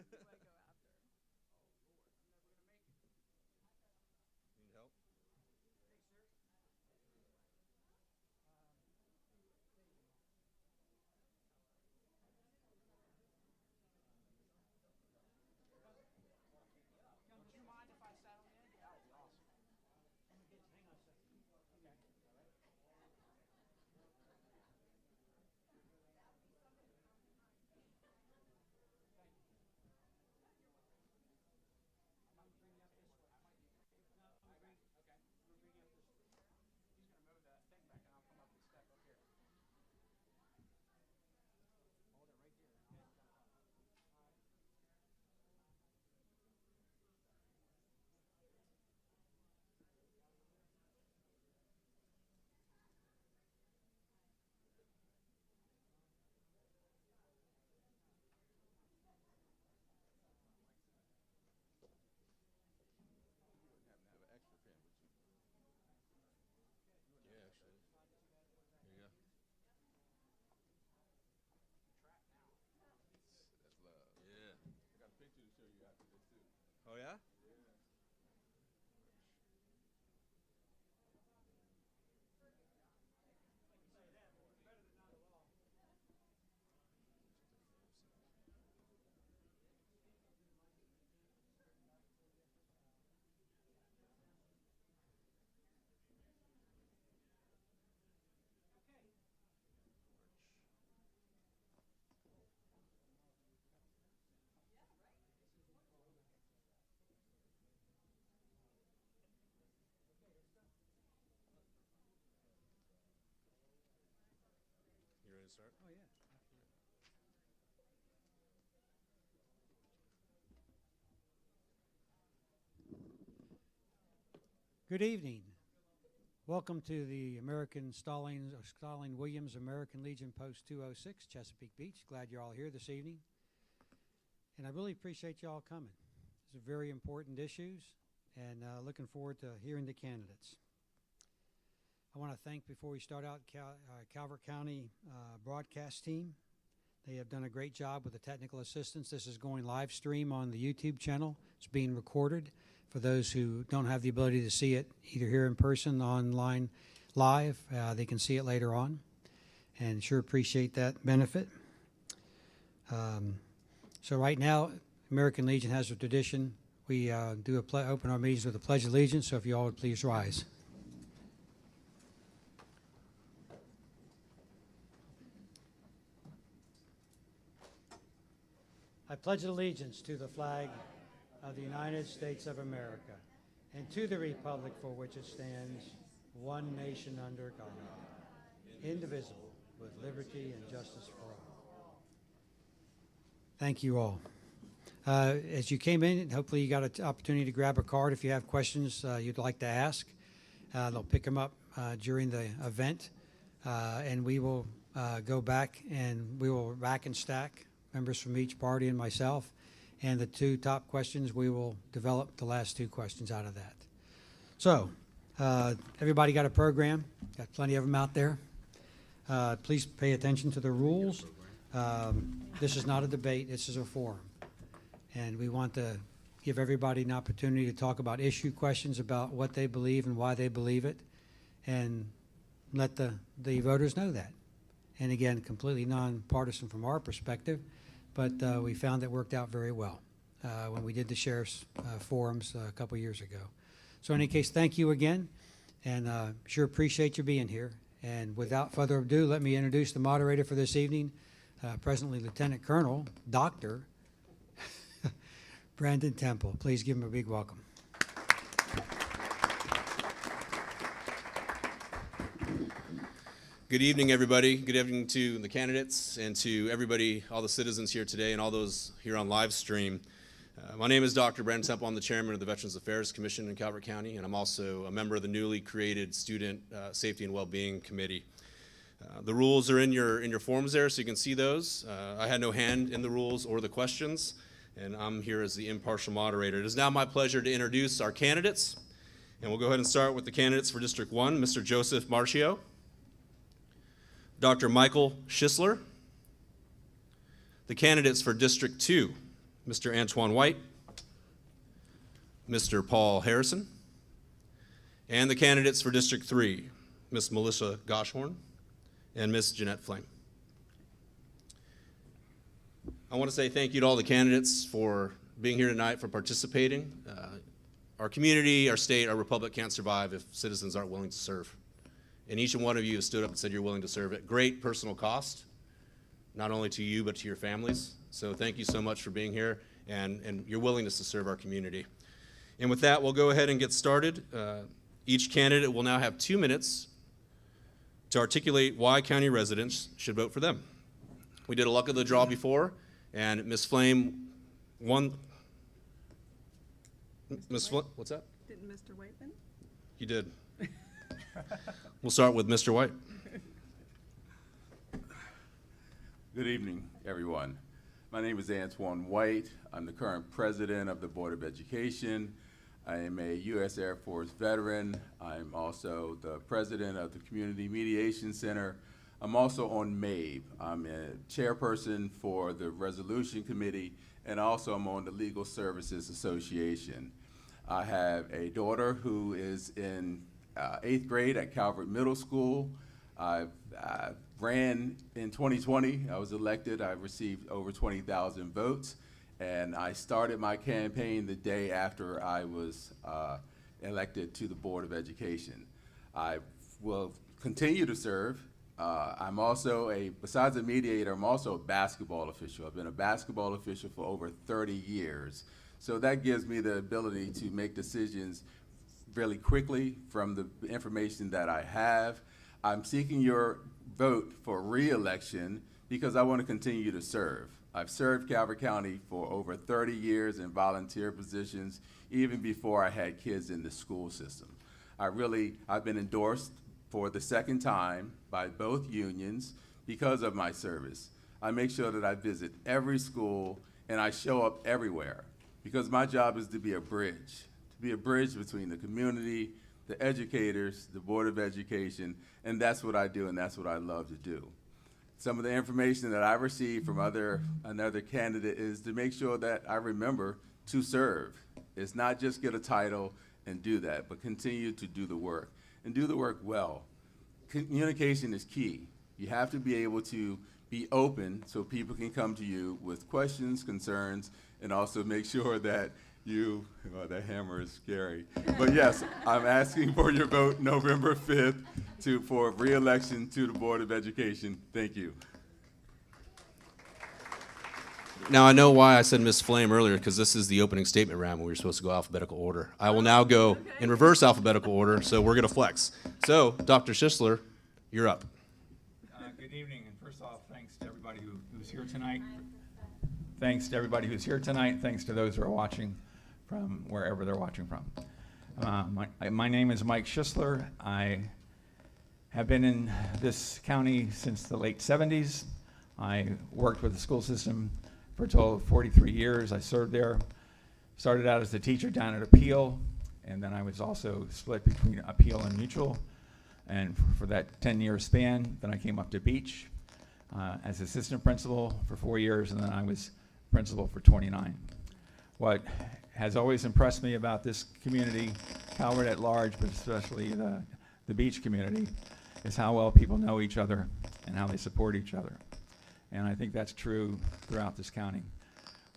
Need help? Would you mind if I sat on the end? That would be awesome. Hang on a second. Okay. I might bring you up this way. I might. No, I'm gonna bring. Okay. I'm gonna bring you up this way. He's gonna move that thing back, and I'll come up and step up here. Hold it right there. And I'll jump up. All right. You wouldn't happen to have an extra pen, would you? Yeah, actually. Here you go. Trap now. That's love. Yeah. I got a picture to show you after this too. Oh yeah? Yeah. Like you say that, boy. Better than not at all. Okay. You ready to start? Oh yeah. Good evening. Welcome to the American Stalling Williams American Legion Post 206, Chesapeake Beach. Glad you're all here this evening. And I really appreciate you all coming. These are very important issues, and looking forward to hearing the candidates. I want to thank, before we start out, Calvert County broadcast team. They have done a great job with the technical assistance. This is going live stream on the YouTube channel. It's being recorded. For those who don't have the ability to see it either here in person, online, live, they can see it later on, and sure appreciate that benefit. So right now, American Legion has a tradition. We do open our meetings with a pledge of allegiance, so if you all would please rise. I pledge allegiance to the flag of the United States of America and to the republic for which it stands, one nation under God, indivisible, with liberty and justice for all. Thank you all. As you came in, hopefully you got an opportunity to grab a card if you have questions you'd like to ask. They'll pick them up during the event, and we will go back and we will rack and stack members from each party and myself. And the two top questions, we will develop the last two questions out of that. So, everybody got a program? Got plenty of them out there. Please pay attention to the rules. This is not a debate, this is a forum. And we want to give everybody an opportunity to talk about issue questions about what they believe and why they believe it, and let the voters know that. And again, completely nonpartisan from our perspective, but we found it worked out very well when we did the sheriff's forums a couple years ago. So in any case, thank you again, and sure appreciate you being here. And without further ado, let me introduce the moderator for this evening, presently Lieutenant Colonel, Dr. Brandon Temple. Please give him a big welcome. Good evening, everybody. Good evening to the candidates and to everybody, all the citizens here today and all those here on live stream. My name is Dr. Brandon Temple. I'm the chairman of the Veterans Affairs Commission in Calvert County, and I'm also a member of the newly created Student Safety and Wellbeing Committee. The rules are in your forms there, so you can see those. I had no hand in the rules or the questions, and I'm here as the impartial moderator. It is now my pleasure to introduce our candidates, and we'll go ahead and start with the candidates for District 1, Mr. Joseph Marchio, Dr. Michael Schisler. The candidates for District 2, Mr. Antoine White, Mr. Paul Harrison, and the candidates for District 3, Ms. Melissa Goshorn and Ms. Jeanette Flame. I want to say thank you to all the candidates for being here tonight, for participating. Our community, our state, our republic can't survive if citizens aren't willing to serve. And each and one of you have stood up and said you're willing to serve at great personal cost, not only to you but to your families. So thank you so much for being here and your willingness to serve our community. And with that, we'll go ahead and get started. Each candidate will now have 2 minutes to articulate why county residents should vote for them. We did a luck of the draw before, and Ms. Flame won. Ms. Flame, what's that? Didn't Mr. White win? You did. We'll start with Mr. White. Good evening, everyone. My name is Antoine White. I'm the current president of the Board of Education. I am a U.S. Air Force veteran. I'm also the president of the Community Mediation Center. I'm also on MABE. I'm a chairperson for the Resolution Committee, and also I'm on the Legal Services Association. I have a daughter who is in 8th grade at Calvert Middle School. I ran in 2020. I was elected. I received over 20,000 votes. And I started my campaign the day after I was elected to the Board of Education. I will continue to serve. I'm also besides a mediator, I'm also a basketball official. I've been a basketball official for over 30 years. So that gives me the ability to make decisions really quickly from the information that I have. I'm seeking your vote for re-election because I want to continue to serve. I've served Calvert County for over 30 years in volunteer positions, even before I had kids in the school system. I've been endorsed for the second time by both unions because of my service. I make sure that I visit every school and I show up everywhere because my job is to be a bridge between the community, the educators, the Board of Education, and that's what I do and that's what I love to do. Some of the information that I received from another candidate is to make sure that I remember to serve. It's not just get a title and do that, but continue to do the work and do the work well. Communication is key. You have to be able to be open so people can come to you with questions, concerns, and also make sure that that hammer is scary. But yes, I'm asking for your vote November 5th for re-election to the Board of Education. Thank you. Now, I know why I said Ms. Flame earlier, because this is the opening statement round when we were supposed to go alphabetical order. I will now go in reverse alphabetical order, so we're going to flex. So, Dr. Schisler, you're up. Good evening, and first off, thanks to everybody who's here tonight. Thanks to everybody who's here tonight. Thanks to those who are watching from wherever they're watching from. My name is Mike Schisler. I have been in this county since the late 70s. I worked with the school system for a total of 43 years. I served there. Started out as a teacher down at Appeal, and then I was also split between Appeal and Mutual. And for that 10-year span, then I came up to Beach as assistant principal for 4 years, and then I was principal for 29. What has always impressed me about this community, Calvert at large, but especially the Beach community, is how well people know each other and how they support each other. And I think that's true throughout this county.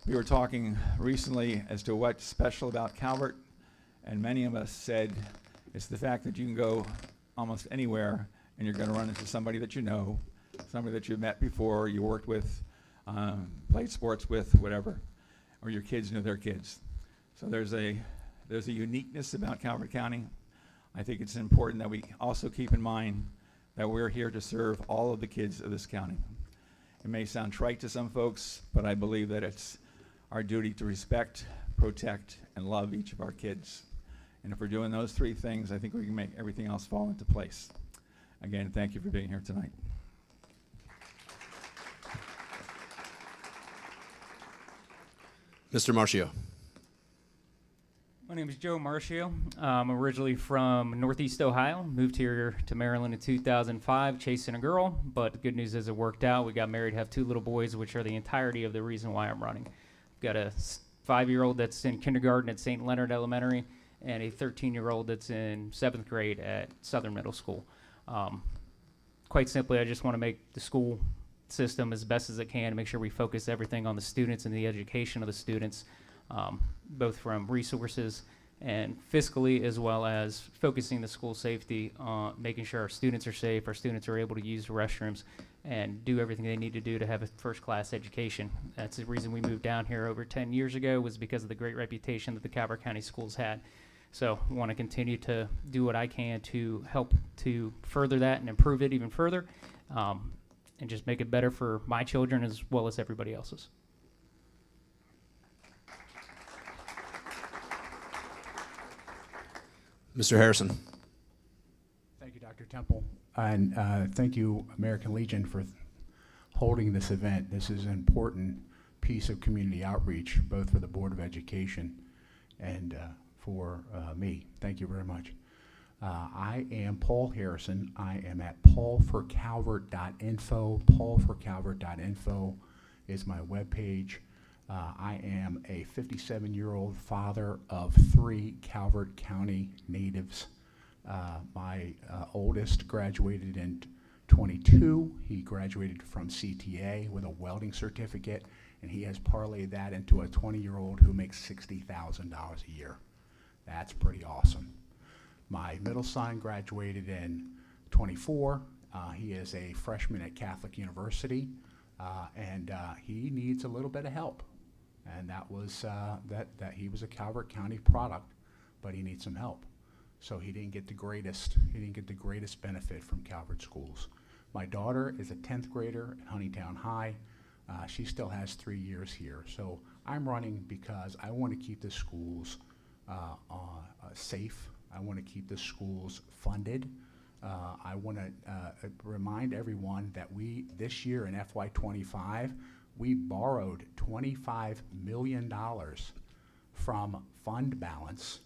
We were talking recently as to what's special about Calvert, and many of us said it's the fact that you can go almost anywhere and you're going to run into somebody that you know, somebody that you've met before, you worked with, played sports with, whatever, or your kids knew their kids. So there's a uniqueness about Calvert County. I think it's important that we also keep in mind that we're here to serve all of the kids of this county. It may sound trite to some folks, but I believe that it's our duty to respect, protect, and love each of our kids. And if we're doing those three things, I think we can make everything else fall into place. Again, thank you for being here tonight. Mr. Marcio. My name is Joe Marcio. I'm originally from Northeast Ohio. Moved here to Maryland in 2005, chasing a girl. But the good news is it worked out. We got married, have 2 little boys, which are the entirety of the reason why I'm running. Got a 5-year-old that's in kindergarten at St. Leonard Elementary, and a 13-year-old that's in 7th grade at Southern Middle School. Quite simply, I just want to make the school system as best as it can, make sure we focus everything on the students and the education of the students, both from resources and fiscally, as well as focusing the school safety on making sure our students are safe, our students are able to use the restrooms, and do everything they need to do to have a first-class education. That's the reason we moved down here over 10 years ago, was because of the great reputation that the Calvert County schools had. So I want to continue to do what I can to help to further that and improve it even further, and just make it better for my children as well as everybody else's. Mr. Harrison. Thank you, Dr. Temple, and thank you, American Legion, for holding this event. This is an important piece of community outreach, both for the Board of Education and for me. Thank you very much. I am Paul Harrison. I am at paulforcalvert.info. paulforcalvert.info is my webpage. I am a 57-year-old father of 3 Calvert County natives. My oldest graduated in 22. He graduated from CTA with a welding certificate, and he has parlayed that into a 20-year-old who makes $60,000 a year. That's pretty awesome. My middle son graduated in 24. He is a freshman at Catholic University, and he needs a little bit of help. And that was that he was a Calvert County product, but he needs some help. So he didn't get the greatest benefit from Calvert schools. My daughter is a 10th grader at Huntingtown High. She still has 3 years here. So I'm running because I want to keep the schools safe. I want to keep the schools funded. I want to remind everyone that this year in FY25, we borrowed $25 million from fund balance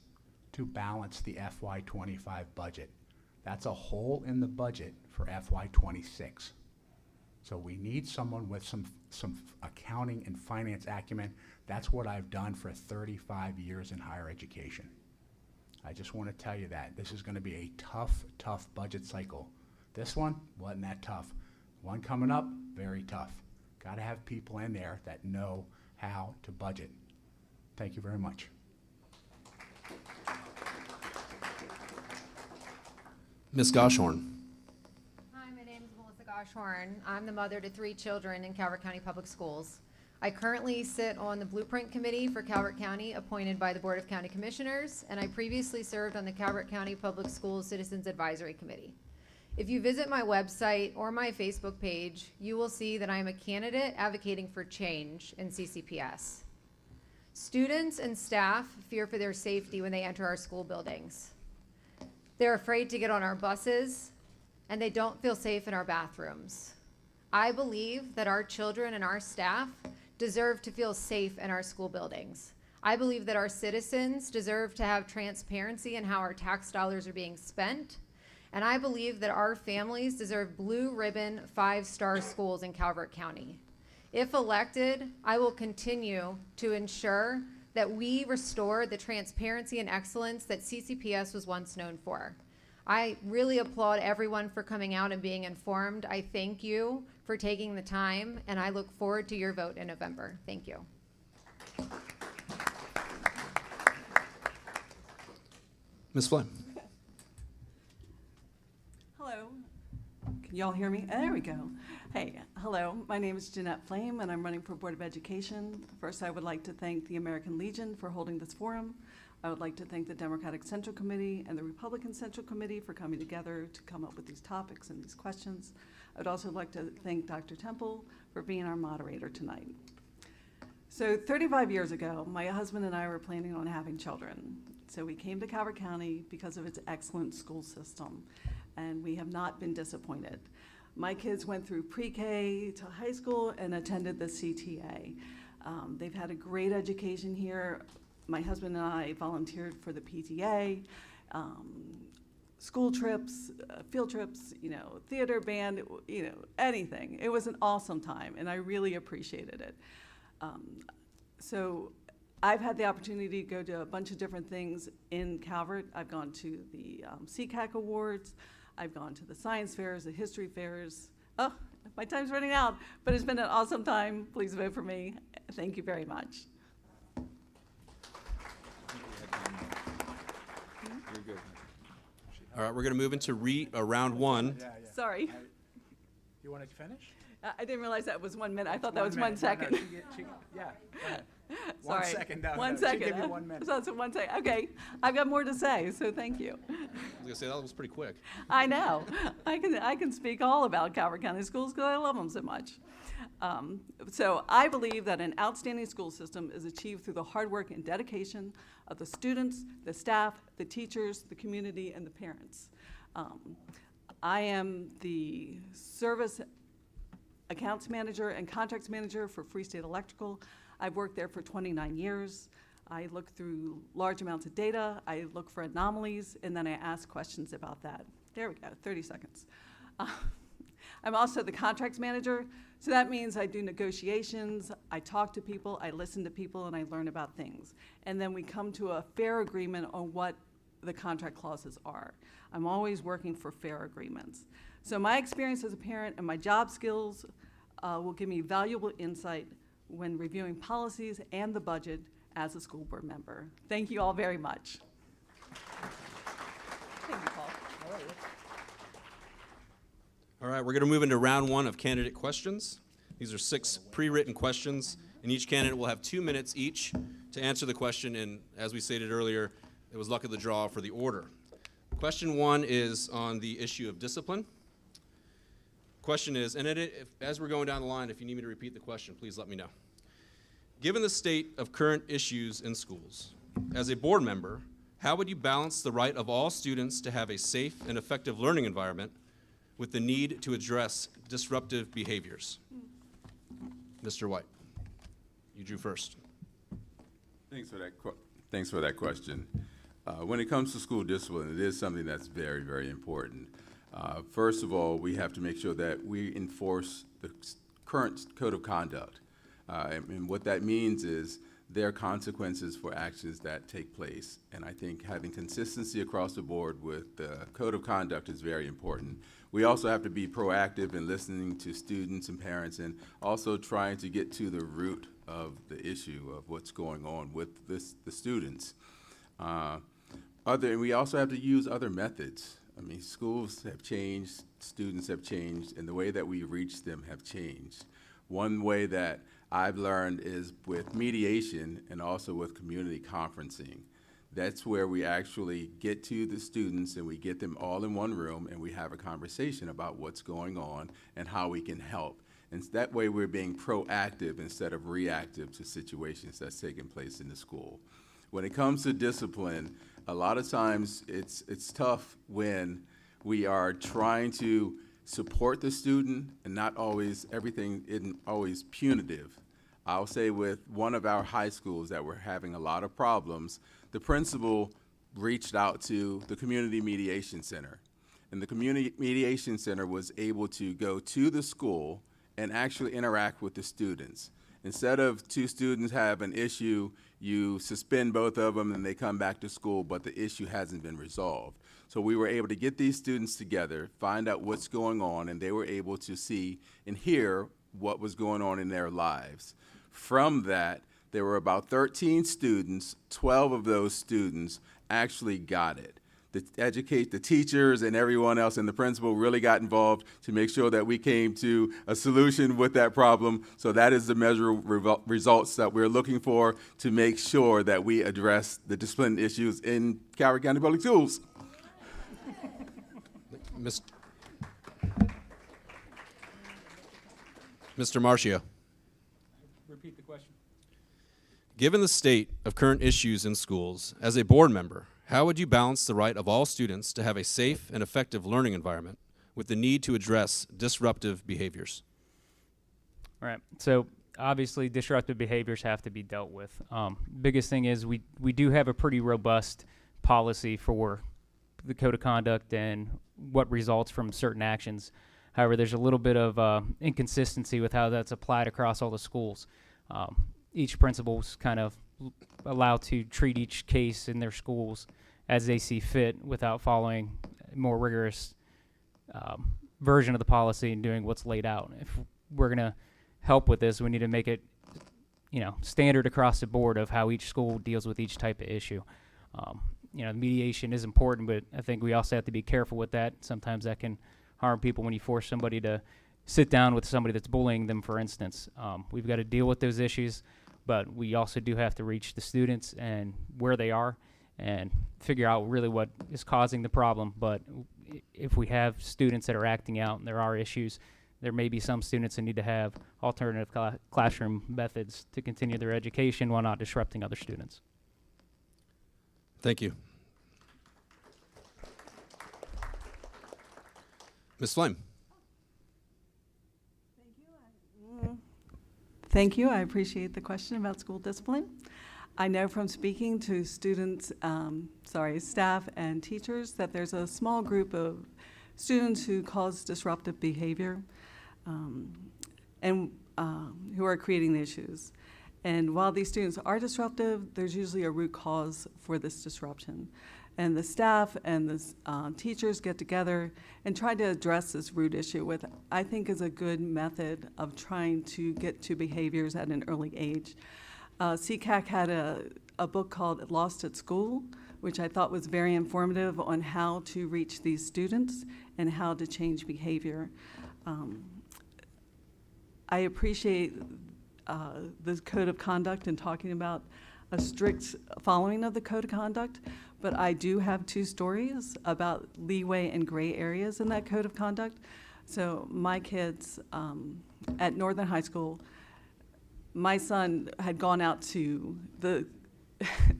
to balance the FY25 budget. That's a hole in the budget for FY26. So we need someone with some accounting and finance acumen. That's what I've done for 35 years in higher education. I just want to tell you that. This is going to be a tough budget cycle. This one wasn't that tough. One coming up, very tough. Got to have people in there that know how to budget. Thank you very much. Ms. Goshorn. Hi, my name is Melissa Goshorn. I'm the mother to 3 children in Calvert County Public Schools. I currently sit on the Blueprint Committee for Calvert County, appointed by the Board of County Commissioners, and I previously served on the Calvert County Public Schools Citizens Advisory Committee. If you visit my website or my Facebook page, you will see that I am a candidate advocating for change in CCPS. Students and staff fear for their safety when they enter our school buildings. They're afraid to get on our buses, and they don't feel safe in our bathrooms. I believe that our children and our staff deserve to feel safe in our school buildings. I believe that our citizens deserve to have transparency in how our tax dollars are being spent. And I believe that our families deserve blue ribbon 5-star schools in Calvert County. If elected, I will continue to ensure that we restore the transparency and excellence that CCPS was once known for. I really applaud everyone for coming out and being informed. I thank you for taking the time, and I look forward to your vote in November. Thank you. Ms. Flynn. Hello. Can y'all hear me? There we go. Hey, hello. My name is Jeanette Flame, and I'm running for Board of Education. First, I would like to thank the American Legion for holding this forum. I would like to thank the Democratic Central Committee and the Republican Central Committee for coming together to come up with these topics and these questions. I would also like to thank Dr. Temple for being our moderator tonight. So 35 years ago, my husband and I were planning on having children. So we came to Calvert County because of its excellent school system, and we have not been disappointed. My kids went through pre-K to high school and attended the CTA. They've had a great education here. My husband and I volunteered for the PTA, school trips, field trips, theater, band, anything. It was an awesome time, and I really appreciated it. So I've had the opportunity to go to a bunch of different things in Calvert. I've gone to the CCAC Awards. I've gone to the science fairs, the history fairs. Oh, my time's running out, but it's been an awesome time. Please vote for me. Thank you very much. All right, we're going to move into round one. Sorry. You want to finish? I didn't realize that was 1 minute. I thought that was 1 second. Yeah. Go ahead. Sorry. 1 second. No, 1 no, second. she'll give you 1 minute. So it's 1 second. Okay. I've got more to say, so thank you. I was going to say, that was pretty quick. I know. I can speak all about Calvert County schools because I love them so much. So I believe that an outstanding school system is achieved through the hard work and dedication of the students, the staff, the teachers, the community, and the parents. I am the service accounts manager and contracts manager for Free State Electrical. I've worked there for 29 years. I look through large amounts of data, I look for anomalies, and then I ask questions about that. There we go, 30 seconds. I'm also the contracts manager, so that means I do negotiations, I talk to people, I listen to people, and I learn about things. And then we come to a fair agreement on what the contract clauses are. I'm always working for fair agreements. So my experience as a parent and my job skills will give me valuable insight when reviewing policies and the budget as a school board member. Thank you all very much. Thank you, Paul. All right, we're going to move into round one of candidate questions. These are 6 pre-written questions, and each candidate will have 2 minutes each to answer the question, and as we stated earlier, it was luck of the draw for the order. Question 1 is on the issue of discipline. Question is, and as we're going down the line, if you need me to repeat the question, please let me know. Given the state of current issues in schools, as a board member, how would you balance the right of all students to have a safe and effective learning environment with the need to address disruptive behaviors? Mr. White, you drew first. Thanks for that question. When it comes to school discipline, it is something that's very, very important. First of all, we have to make sure that we enforce the current code of conduct. And what that means is there are consequences for actions that take place. And I think having consistency across the board with the code of conduct is very important. We also have to be proactive in listening to students and parents and also trying to get to the root of the issue of what's going on with the students. We also have to use other methods. I mean, schools have changed, students have changed, and the way that we reach them have changed. One way that I've learned is with mediation and also with community conferencing. That's where we actually get to the students and we get them all in one room and we have a conversation about what's going on and how we can help. And that way we're being proactive instead of reactive to situations that's taking place in the school. When it comes to discipline, a lot of times it's tough when we are trying to support the student and not always, everything isn't always punitive. I'll say with one of our high schools that were having a lot of problems, the principal reached out to the Community Mediation Center. And the Community Mediation Center was able to go to the school and actually interact with the students. Instead of 2 students have an issue, you suspend both of them and they come back to school, but the issue hasn't been resolved. So we were able to get these students together, find out what's going on, and they were able to see and hear what was going on in their lives. From that, there were about 13 students, 12 of those students actually got it. The teachers and everyone else and the principal really got involved to make sure that we came to a solution with that problem. So that is the measurable results that we're looking for to make sure that we address the discipline issues in Calvert County Public Schools. Mr. Marcio. Repeat the question. Given the state of current issues in schools, as a board member, how would you balance the right of all students to have a safe and effective learning environment with the need to address disruptive behaviors? All right. So obviously, disruptive behaviors have to be dealt with. Biggest thing is we do have a pretty robust policy for the code of conduct and what results from certain actions. However, there's a little bit of inconsistency with how that's applied across all the schools. each principal's kind of allowed to treat each case in their schools as they see fit without following a more rigorous version of the policy and doing what's laid out. If we're going to help with this, we need to make it, standard across the board of how each school deals with each type of issue. Mediation is important, but I think we also have to be careful with that. Sometimes that can harm people when you force somebody to sit down with somebody that's bullying them, for instance. We've got to deal with those issues, but we also do have to reach the students and where they are and figure out really what is causing the problem. But if we have students that are acting out and there are issues, there may be some students that need to have alternative classroom methods to continue their education while not disrupting other students. Thank you. Ms. Flame. Thank you. I appreciate the question about school discipline. I know from speaking to students, staff and teachers that there's a small group of students who cause disruptive behavior and who are creating the issues. And while these students are disruptive, there's usually a root cause for this disruption. And the staff and the teachers get together and try to address this root issue with, I think, is a good method of trying to get to behaviors at an early age. CCAC had a book called Lost at School, which I thought was very informative on how to reach these students and how to change behavior. I appreciate the code of conduct and talking about a strict following of the code of conduct, but I do have 2 stories about leeway and gray areas in that code of conduct. So my kids at Northern High School, my son had gone out to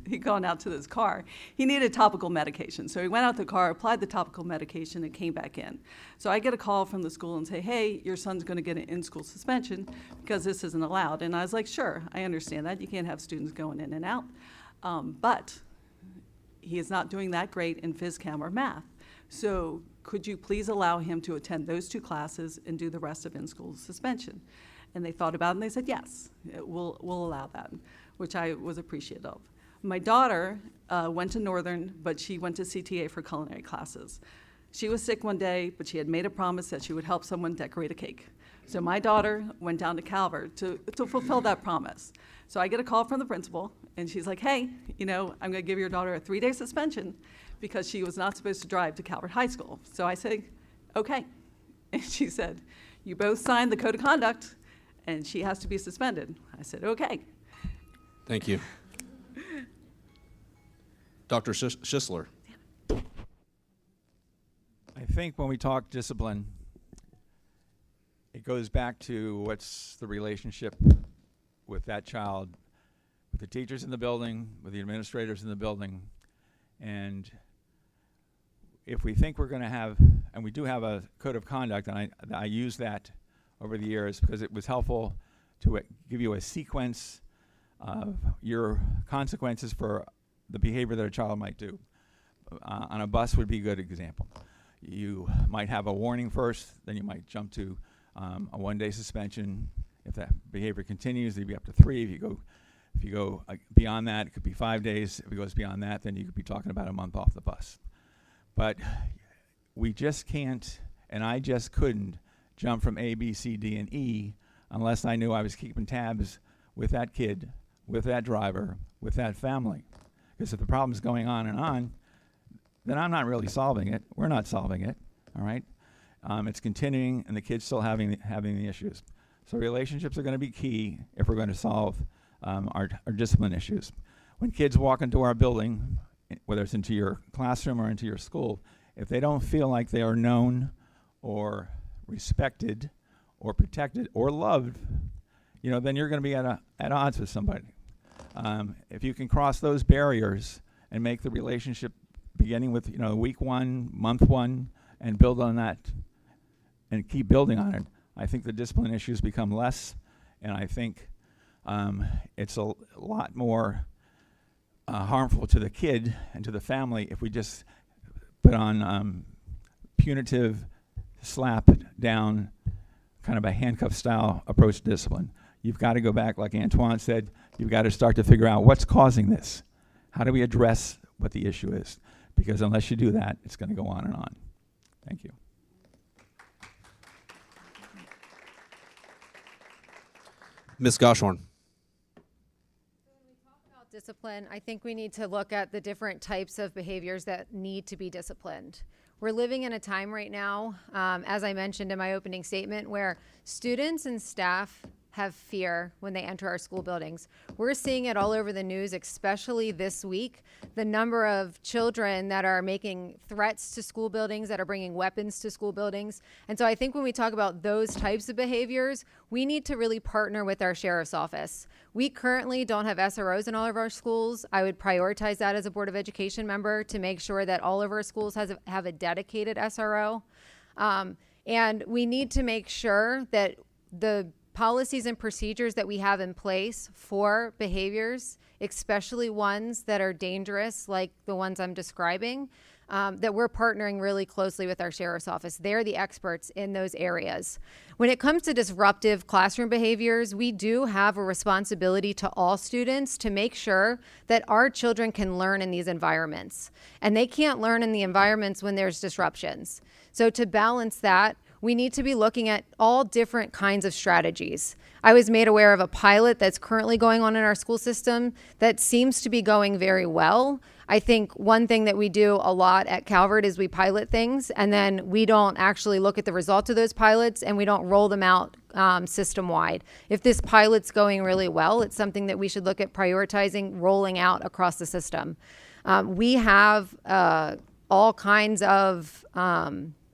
he'd gone out to this car. He needed topical medication. So he went out to the car, applied the topical medication, and came back in. So I get a call from the school and say, hey, your son's going to get an in-school suspension because this isn't allowed. And I was like, sure, I understand that. You can't have students going in and out. But he is not doing that great in phys chem or math. So could you please allow him to attend those 2 classes and do the rest of in-school suspension? And they thought about it and they said, yes, we'll allow that, which I was appreciative of. My daughter went to Northern, but she went to CTA for culinary classes. She was sick one day, but she had made a promise that she would help someone decorate a cake. So my daughter went down to Calvert to fulfill that promise. So I get a call from the principal, and she's like, hey, I'm going to give your daughter a 3-day suspension because she was not supposed to drive to Calvert High School. So I said, okay. And she said, you both signed the code of conduct, and she has to be suspended. I said, okay. Thank you. Dr. Schisler. I think when we talk discipline, it goes back to what's the relationship with that child, with the teachers in the building, with the administrators in the building. And if we think we're going to have, and we do have a code of conduct, and I use that over the years because it was helpful to give you a sequence of your consequences for the behavior that a child might do. On a bus would be a good example. You might have a warning first, then you might jump to a 1-day suspension. If that behavior continues, it'd be up to 3. If you go beyond that, it could be 5 days. If it goes beyond that, then you could be talking about a month off the bus. But we just can't, and I just couldn't, jump from A, B, C, D, and E unless I knew I was keeping tabs with that kid, with that driver, with that family. Because if the problem's going on and on, then I'm not really solving it. We're not solving it, all right? It's continuing, and the kid's still having the issues. So relationships are going to be key if we're going to solve our discipline issues. When kids walk into our building, whether it's into your classroom or into your school, if they don't feel like they are known or respected or protected or loved, then you're going to be at odds with somebody. If you can cross those barriers and make the relationship beginning with week 1, month 1, and build on that and keep building on it, I think the discipline issues become less, and I think it's a lot more harmful to the kid and to the family if we just put on punitive, slap down, kind of a handcuff style approach to discipline. You've got to go back, like Antoine said, you've got to start to figure out what's causing this. How do we address what the issue is? Because unless you do that, it's going to go on and on. Thank you. Ms. Goshorn. About discipline, I think we need to look at the different types of behaviors that need to be disciplined. We're living in a time right now, as I mentioned in my opening statement, where students and staff have fear when they enter our school buildings. We're seeing it all over the news, especially this week. The number of children that are making threats to school buildings, that are bringing weapons to school buildings. And so I think when we talk about those types of behaviors, we need to really partner with our sheriff's office. We currently don't have SROs in all of our schools. I would prioritize that as a Board of Education member to make sure that all of our schools have a dedicated SRO. And we need to make sure that the policies and procedures that we have in place for behaviors, especially ones that are dangerous, like the ones I'm describing, that we're partnering really closely with our sheriff's office. They're the experts in those areas. When it comes to disruptive classroom behaviors, we do have a responsibility to all students to make sure that our children can learn in these environments. And they can't learn in the environments when there's disruptions. So to balance that, we need to be looking at all different kinds of strategies. I was made aware of a pilot that's currently going on in our school system that seems to be going very well. I think one thing that we do a lot at Calvert is we pilot things, and then we don't actually look at the results of those pilots, and we don't roll them out system-wide. If this pilot's going really well, it's something that we should look at prioritizing, rolling out across the system. We have all kinds of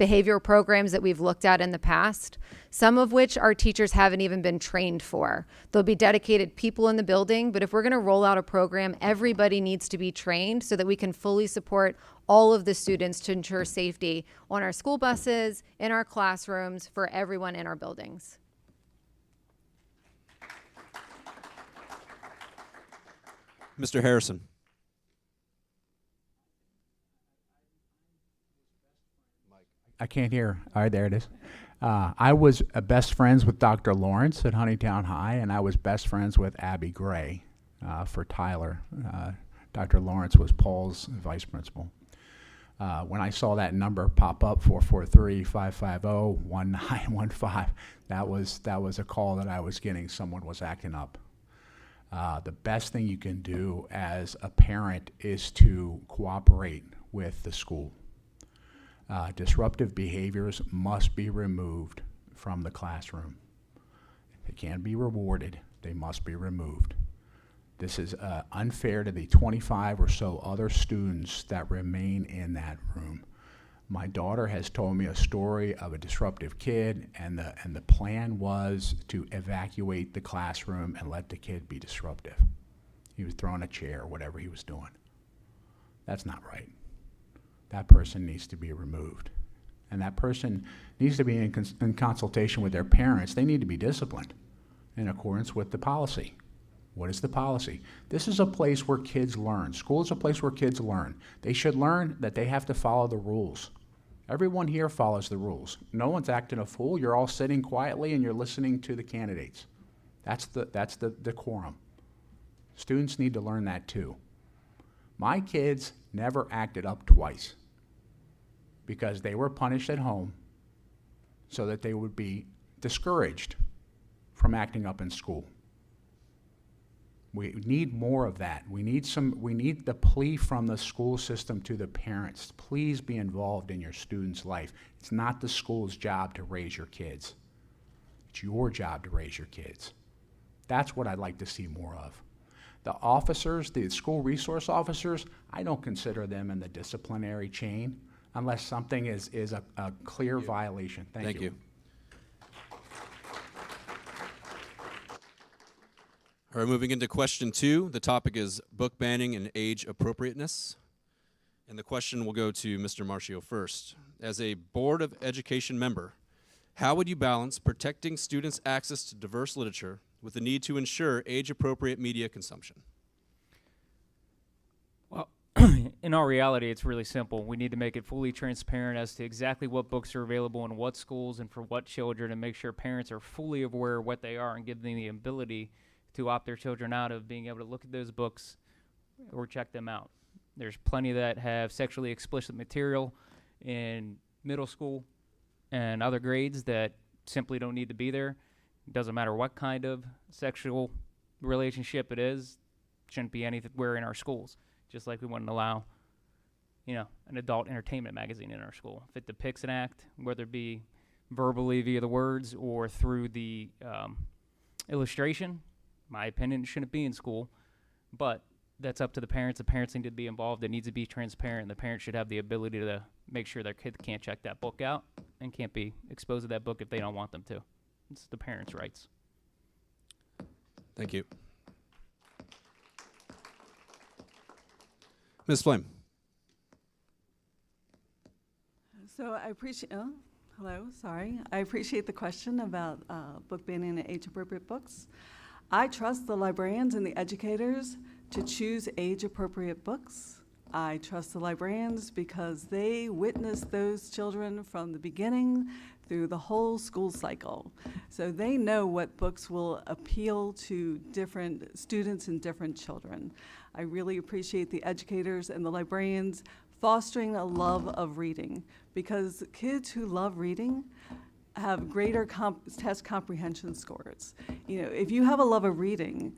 behavioral programs that we've looked at in the past, some of which our teachers haven't even been trained for. There'll be dedicated people in the building, but if we're going to roll out a program, everybody needs to be trained so that we can fully support all of the students to ensure safety on our school buses, in our classrooms, for everyone in our buildings. Mr. Harrison. I can't hear. All right, there it is. I was best friends with Dr. Lawrence at Honeytown High, and I was best friends with Abby Gray for Tyler. Dr. Lawrence was Paul's vice principal. When I saw that number pop up, 443-550-1915, that was a call that I was getting. Someone was acting up. The best thing you can do as a parent is to cooperate with the school. Disruptive behaviors must be removed from the classroom. They can't be rewarded. They must be removed. This is unfair to the 25 or so other students that remain in that room. My daughter has told me a story of a disruptive kid, and the plan was to evacuate the classroom and let the kid be disruptive. He was throwing a chair, whatever he was doing. That's not right. That person needs to be removed. And that person needs to be in consultation with their parents. They need to be disciplined in accordance with the policy. What is the policy? This is a place where kids learn. School is a place where kids learn. They should learn that they have to follow the rules. Everyone here follows the rules. No one's acting a fool. You're all sitting quietly and you're listening to the candidates. That's the decorum. Students need to learn that too. My kids never acted up twice, because they were punished at home so that they would be discouraged from acting up in school. We need more of that. We need the plea from the school system to the parents. Please be involved in your students' life. It's not the school's job to raise your kids. It's your job to raise your kids. That's what I'd like to see more of. The officers, the school resource officers, I don't consider them in the disciplinary chain unless something is a clear violation. Thank you. All right, moving into question 2. The topic is book banning and age appropriateness. And the question will go to Mr. Marcio first. As a Board of Education member, how would you balance protecting students' access to diverse literature with the need to ensure age-appropriate media consumption? Well, in all reality, it's really simple. We need to make it fully transparent as to exactly what books are available in what schools and for what children, and make sure parents are fully aware of what they are and give them the ability to opt their children out of being able to look at those books or check them out. There's plenty that have sexually explicit material in middle school and other grades that simply don't need to be there. It doesn't matter what kind of sexual relationship it is, shouldn't be anywhere in our schools. Just like we wouldn't allow, an adult entertainment magazine in our school. If it depicts an act, whether it be verbally via the words or through the illustration, my opinion, it shouldn't be in school. But that's up to the parents. The parents need to be involved. It needs to be transparent. The parents should have the ability to make sure their kid can't check that book out and can't be exposed to that book if they don't want them to. It's the parents' rights. Thank you. Ms. Flame. So I appreciate, I appreciate the question about book banning and age-appropriate books. I trust the librarians and the educators to choose age-appropriate books. I trust the librarians because they witness those children from the beginning through the whole school cycle. So they know what books will appeal to different students and different children. I really appreciate the educators and the librarians fostering a love of reading, because kids who love reading have greater test comprehension scores. If you have a love of reading,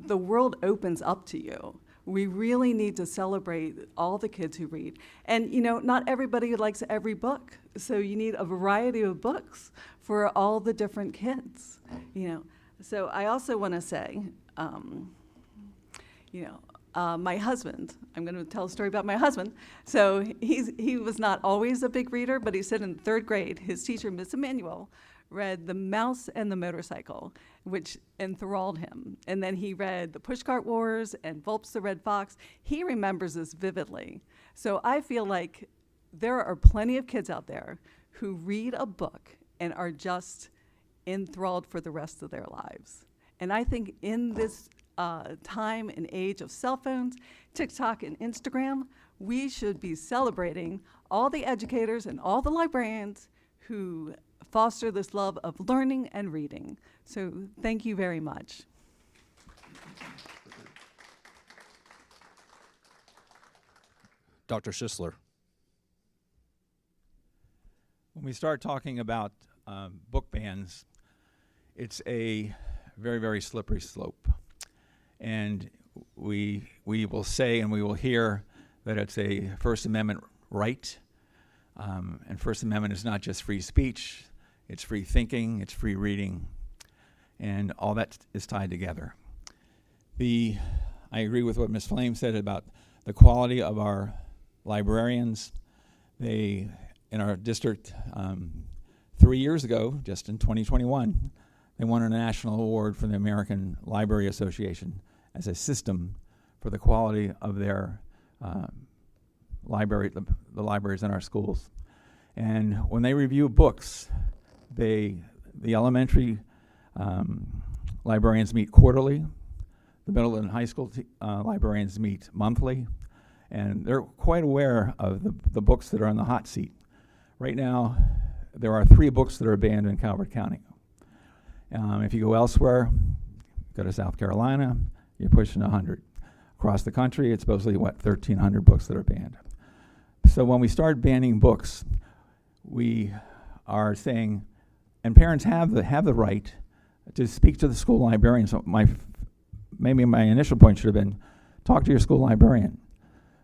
the world opens up to you. We really need to celebrate all the kids who read. And not everybody likes every book, so you need a variety of books for all the different kids. So I also want to say, my husband, I'm going to tell a story about my husband. So he was not always a big reader, but he said in 3rd grade, his teacher, Miss Emanuel, read The Mouse and the Motorcycle, which enthralled him. And then he read The Pushcart Wars and Volps the Red Fox. He remembers this vividly. So I feel like there are plenty of kids out there who read a book and are just enthralled for the rest of their lives. And I think in this time and age of cell phones, TikTok and Instagram, we should be celebrating all the educators and all the librarians who foster this love of learning and reading. So thank you very much. Dr. Schisler. When we start talking about book bans, it's a very, very slippery slope. And we will say and we will hear that it's a First Amendment right. And First Amendment is not just free speech, it's free thinking, it's free reading, and all that is tied together. I agree with what Ms. Flame said about the quality of our librarians. In our district 3 years ago, just in 2021, they won a national award from the American Library Association as a system for the quality of their the libraries in our schools. And when they review books, the elementary librarians meet quarterly, the middle and high school librarians meet monthly, and they're quite aware of the books that are on the hot seat. Right now, there are 3 books that are banned in Calvert County. If you go elsewhere, go to South Carolina, you're pushing 100. Across the country, it's supposedly, 1,300 books that are banned. So when we start banning books, we are saying, and parents have the right to speak to the school librarian. So maybe my initial point should have been, talk to your school librarian.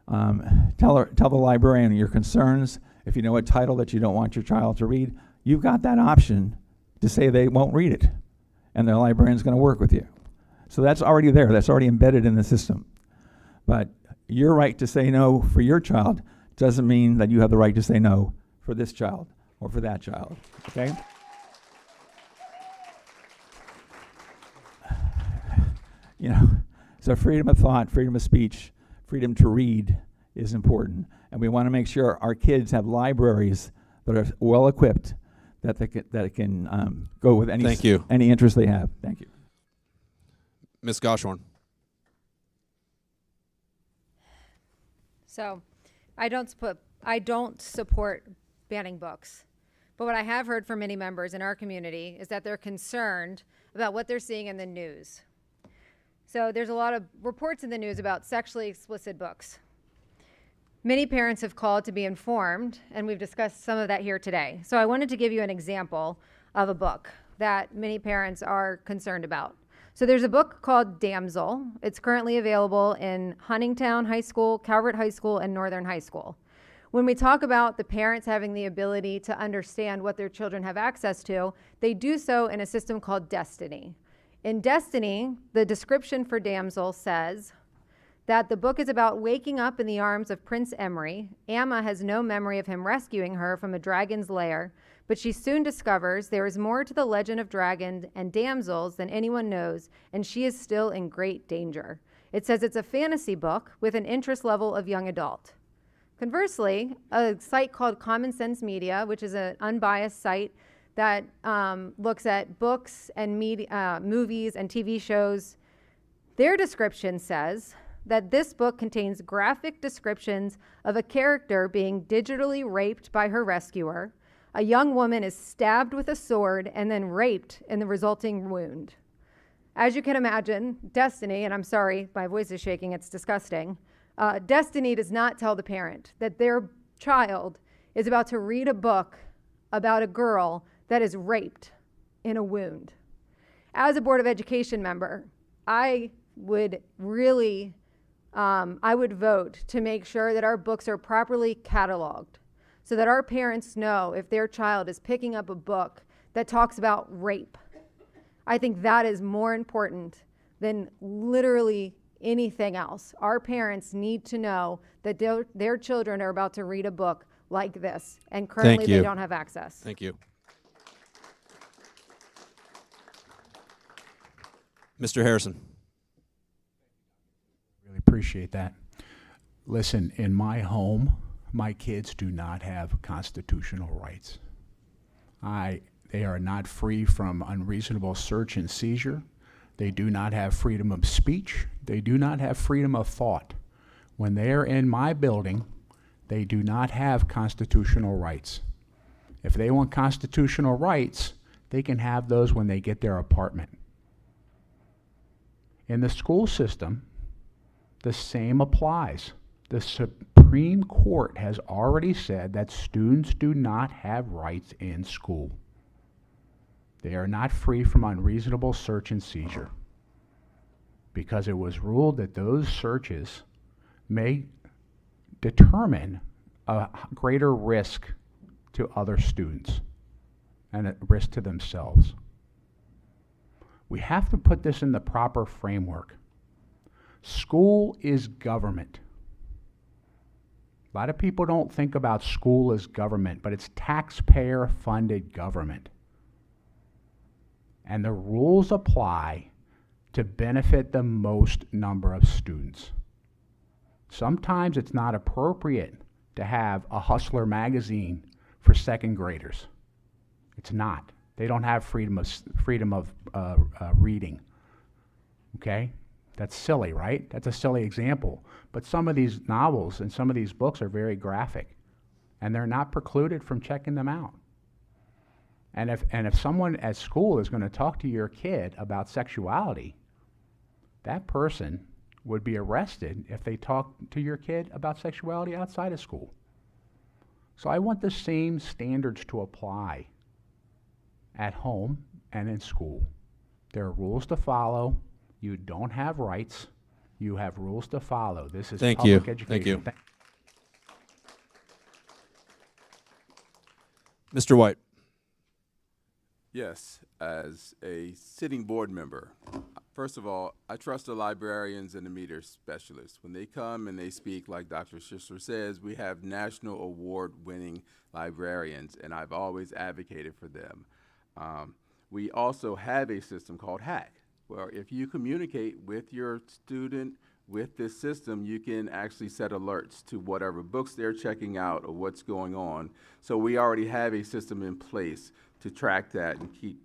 Tell the librarian your concerns. If you know a title that you don't want your child to read, you've got that option to say they won't read it, and the librarian's going to work with you. So that's already there. That's already embedded in the system. But your right to say no for your child doesn't mean that you have the right to say no for this child or for that child, okay? So freedom of thought, freedom of speech, freedom to read is important. And we want to make sure our kids have libraries that are well-equipped, that can go with any interest they have. Thank you. Ms. Goshorn. So, I don't support banning books. But what I have heard from many members in our community is that they're concerned about what they're seeing in the news. So there's a lot of reports in the news about sexually explicit books. Many parents have called to be informed, and we've discussed some of that here today. So I wanted to give you an example of a book that many parents are concerned about. So there's a book called Damsel. It's currently available in Huntingtown High School, Calvert High School, and Northern High School. When we talk about the parents having the ability to understand what their children have access to, they do so in a system called Destiny. In Destiny, the description for Damsel says that the book is about waking up in the arms of Prince Emery. Amma has no memory of him rescuing her from a dragon's lair, but she soon discovers there is more to the legend of dragons and damsels than anyone knows, and she is still in great danger. It says it's a fantasy book with an interest level of young adult. Conversely, a site called Common Sense Media, which is an unbiased site that looks at books and movies and TV shows, their description says that this book contains graphic descriptions of a character being digitally raped by her rescuer. A young woman is stabbed with a sword and then raped in the resulting wound. As you can imagine, Destiny, and I'm sorry, my voice is shaking, it's disgusting. Destiny does not tell the parent that their child is about to read a book about a girl that is raped in a wound. As a Board of Education member, I would really, I would vote to make sure that our books are properly cataloged so that our parents know if their child is picking up a book that talks about rape. I think that is more important than literally anything else. Our parents need to know that their children are about to read a book like this, and currently they don't have access. Thank you. Mr. Harrison. Really appreciate that. Listen, in my home, my kids do not have constitutional rights. They are not free from unreasonable search and seizure. They do not have freedom of speech. They do not have freedom of thought. When they are in my building, they do not have constitutional rights. If they want constitutional rights, they can have those when they get their apartment. In the school system, the same applies. The Supreme Court has already said that students do not have rights in school. They are not free from unreasonable search and seizure because it was ruled that those searches may determine a greater risk to other students and a risk to themselves. We have to put this in the proper framework. School is government. A lot of people don't think about school as government, but it's taxpayer-funded government. And the rules apply to benefit the most number of students. Sometimes it's not appropriate to have a Hustler magazine for second graders. It's not. They don't have freedom of reading. Okay? That's silly, right? That's a silly example. But some of these novels and some of these books are very graphic, and they're not precluded from checking them out. And if someone at school is going to talk to your kid about sexuality, that person would be arrested if they talk to your kid about sexuality outside of school. So I want the same standards to apply at home and in school. There are rules to follow. You don't have rights. You have rules to follow. This is public education. Thank you. Mr. White. Yes, as a sitting board member, first of all, I trust the librarians and the media specialists. When they come and they speak, like Dr. Schisler says, we have national award-winning librarians, and I've always advocated for them. We also have a system called HACK, where if you communicate with your student with this system, you can actually set alerts to whatever books they're checking out or what's going on. So we already have a system in place to track that and keep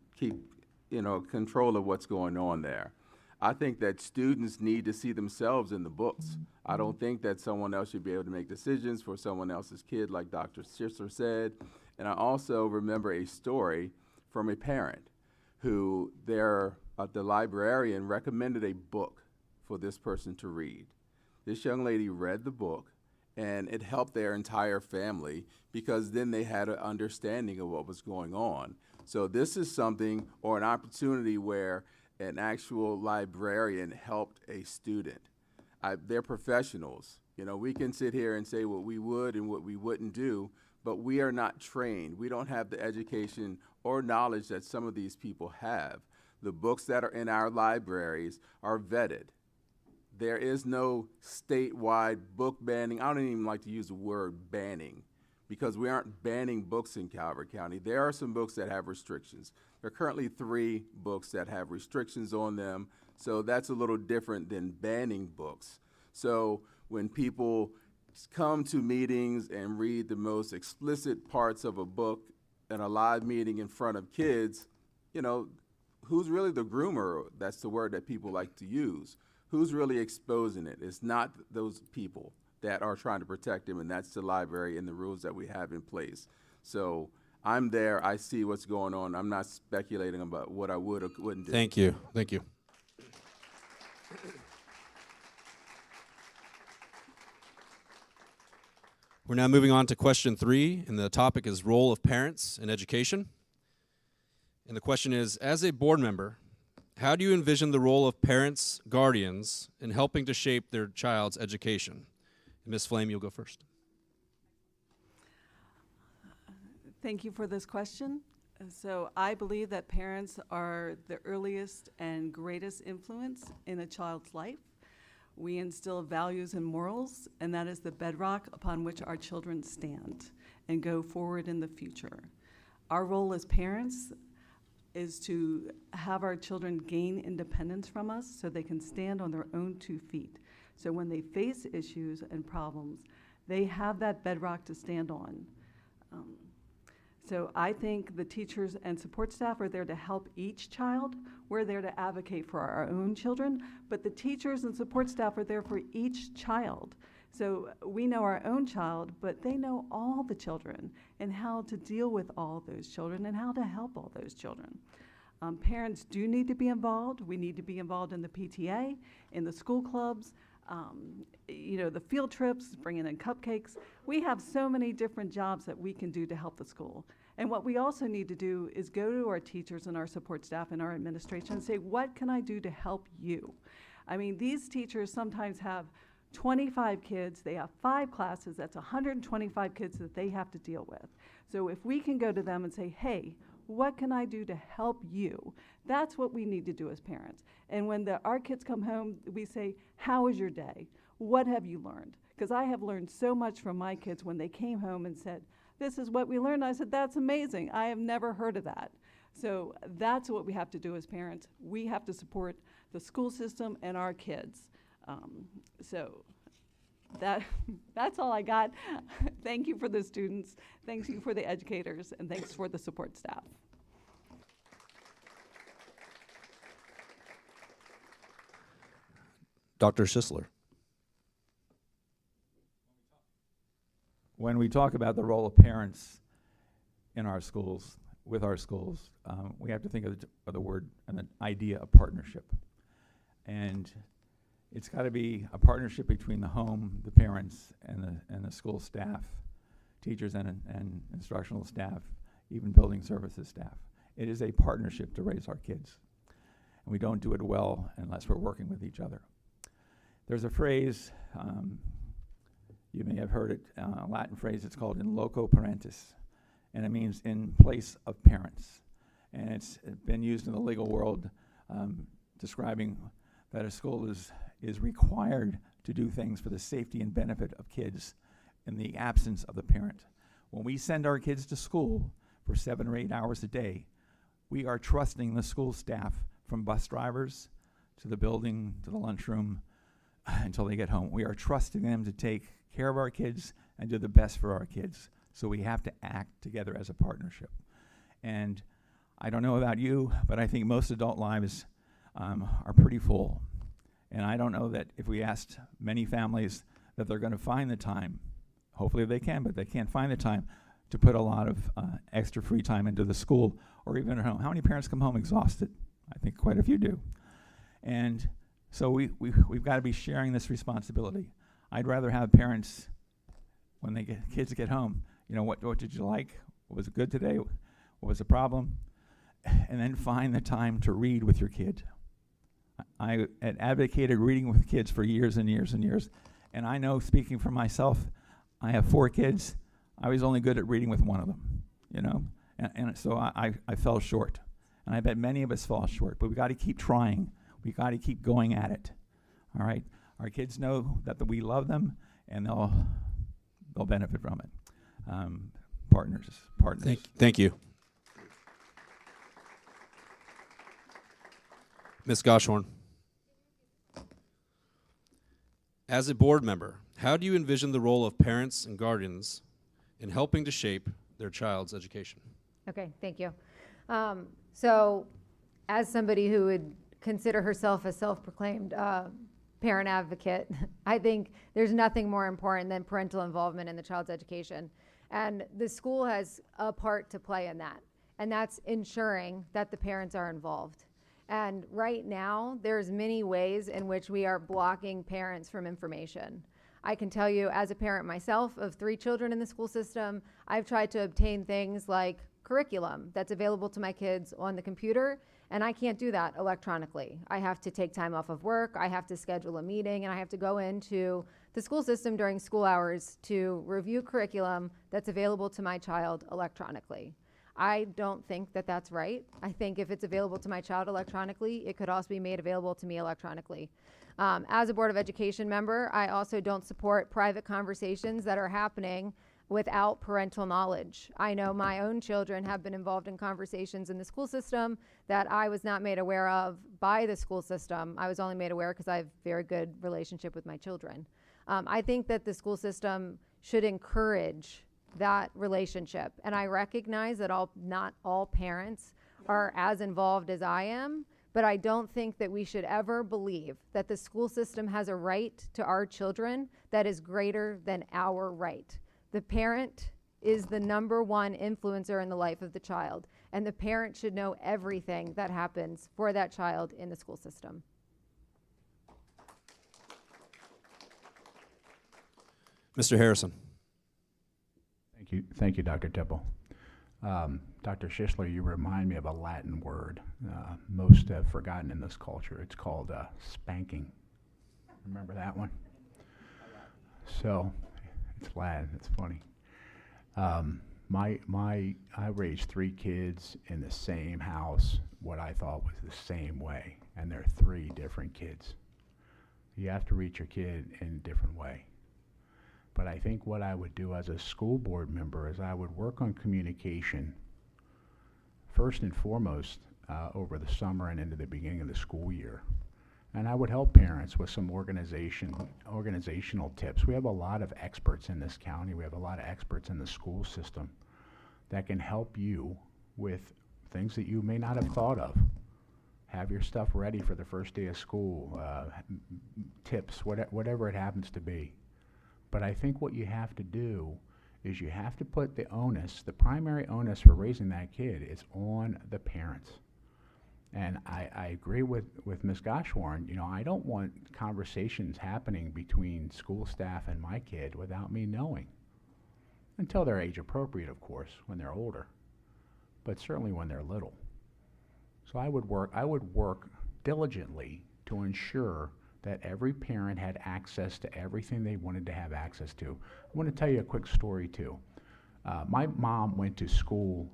control of what's going on there. I think that students need to see themselves in the books. I don't think that someone else should be able to make decisions for someone else's kid, like Dr. Schisler said. And I also remember a story from a parent who the librarian recommended a book for this person to read. This young lady read the book, and it helped their entire family because then they had an understanding of what was going on. So this is something, or an opportunity where an actual librarian helped a student. They're professionals. You know, we can sit here and say what we would and what we wouldn't do, but we are not trained. We don't have the education or knowledge that some of these people have. The books that are in our libraries are vetted. There is no statewide book banning. I don't even like to use the word banning because we aren't banning books in Calvert County. There are some books that have restrictions. There are currently 3 books that have restrictions on them, so that's a little different than banning books. So when people come to meetings and read the most explicit parts of a book in a live meeting in front of kids, you know, who's really the groomer? That's the word that people like to use. Who's really exposing it? It's not those people that are trying to protect them, and that's the library and the rules that we have in place. So I'm there, I see what's going on. I'm not speculating about what I would or wouldn't do. Thank you. Thank you. We're now moving on to question 3, and the topic is role of parents in education. And the question is, as a board member, how do you envision the role of parents, guardians, in helping to shape their child's education? Ms. Flame, you'll go first. Thank you for this question. So I believe that parents are the earliest and greatest influence in a child's life. We instill values and morals, and that is the bedrock upon which our children stand and go forward in the future. Our role as parents is to have our children gain independence from us so they can stand on their own 2 feet. So when they face issues and problems, they have that bedrock to stand on. So I think the teachers and support staff are there to help each child. We're there to advocate for our own children, but the teachers and support staff are there for each child. So we know our own child, but they know all the children and how to deal with all those children and how to help all those children. Parents do need to be involved. We need to be involved in the PTA, in the school clubs, you know, the field trips, bringing in cupcakes. We have so many different jobs that we can do to help the school. And what we also need to do is go to our teachers and our support staff and our administration and say, what can I do to help you? I mean, these teachers sometimes have 25 kids, they have 5 classes, that's 125 kids that they have to deal with. So if we can go to them and say, hey, what can I do to help you? That's what we need to do as parents. And when our kids come home, we say, how was your day? What have you learned? Because I have learned so much from my kids when they came home and said, this is what we learned. I said, that's amazing. I have never heard of that. So that's what we have to do as parents. We have to support the school system and our kids. So that's all I got. Thank you for the students. Thank you for the educators. And thanks for the support staff. Dr. Schisler. When we talk about the role of parents in our schools, with our schools, we have to think of the word and the idea of partnership. And it's got to be a partnership between the home, the parents, and the school staff, teachers and instructional staff, even building services staff. It is a partnership to raise our kids. And we don't do it well unless we're working with each other. There's a phrase, you may have heard it, a Latin phrase, it's called in loco parentis, and it means in place of parents. And it's been used in the legal world describing that a school is required to do things for the safety and benefit of kids in the absence of the parent. When we send our kids to school for 7 or 8 hours a day, we are trusting the school staff, from bus drivers to the building, to the lunchroom, until they get home. We are trusting them to take care of our kids and do the best for our kids. So we have to act together as a partnership. And I don't know about you, but I think most adult lives are pretty full. And I don't know that if we asked many families that they're going to find the time, hopefully they can, but they can't find the time to put a lot of extra free time into the school or even at home. How many parents come home exhausted? I think quite a few do. And So we've got to be sharing this responsibility. I'd rather have parents, when kids get home, what did you like? What was good today? What was the problem? And then find the time to read with your kid. I had advocated reading with kids for years and years and years. And I know, speaking for myself, I have 4 kids. I was only good at reading with one of them, and so I fell short. And I bet many of us fall short, but we got to keep trying. We got to keep going at it. All right? Our kids know that we love them, and they'll benefit from it. Partners. Thank you. Ms. Goshorn. As a board member, how do you envision the role of parents and guardians in helping to shape their child's education? Okay, thank you. So as somebody who would consider herself a self-proclaimed parent advocate, I think there's nothing more important than parental involvement in the child's education. And the school has a part to play in that. And that's ensuring that the parents are involved. And right now, there's many ways in which we are blocking parents from information. I can tell you, as a parent myself of 3 children in the school system, I've tried to obtain things like curriculum that's available to my kids on the computer, and I can't do that electronically. I have to take time off of work, I have to schedule a meeting, and I have to go into the school system during school hours to review curriculum that's available to my child electronically. I don't think that that's right. I think if it's available to my child electronically, it could also be made available to me electronically. As a Board of Education member, I also don't support private conversations that are happening without parental knowledge. I know my own children have been involved in conversations in the school system that I was not made aware of by the school system. I was only made aware because I have a very good relationship with my children. I think that the school system should encourage that relationship. And I recognize that not all parents are as involved as I am, but I don't think that we should ever believe that the school system has a right to our children that is greater than our right. The parent is the #1 influencer in the life of the child, and the parent should know everything that happens for that child in the school system. Mr. Harrison. Thank you, Dr. Tipple. Dr. Schisler, you remind me of a Latin word most have forgotten in this culture. It's called spanking. Remember that one? So, it's Latin. It's funny. I raised 3 kids in the same house, what I thought was the same way, and they're 3 different kids. You have to reach your kid in a different way. But I think what I would do as a school board member is I would work on communication first and foremost over the summer and into the beginning of the school year. And I would help parents with some organizational tips. We have a lot of experts in this county. We have a lot of experts in the school system that can help you with things that you may not have thought of. Have your stuff ready for the first day of school, tips, whatever it happens to be. But I think what you have to do is you have to put the onus, the primary onus for raising that kid is on the parents. And I agree with Ms. Goshorn. I don't want conversations happening between school staff and my kid without me knowing. Until they're age appropriate, of course, when they're older. But certainly when they're little. So I would work diligently to ensure that every parent had access to everything they wanted to have access to. I want to tell you a quick story too. My mom went to school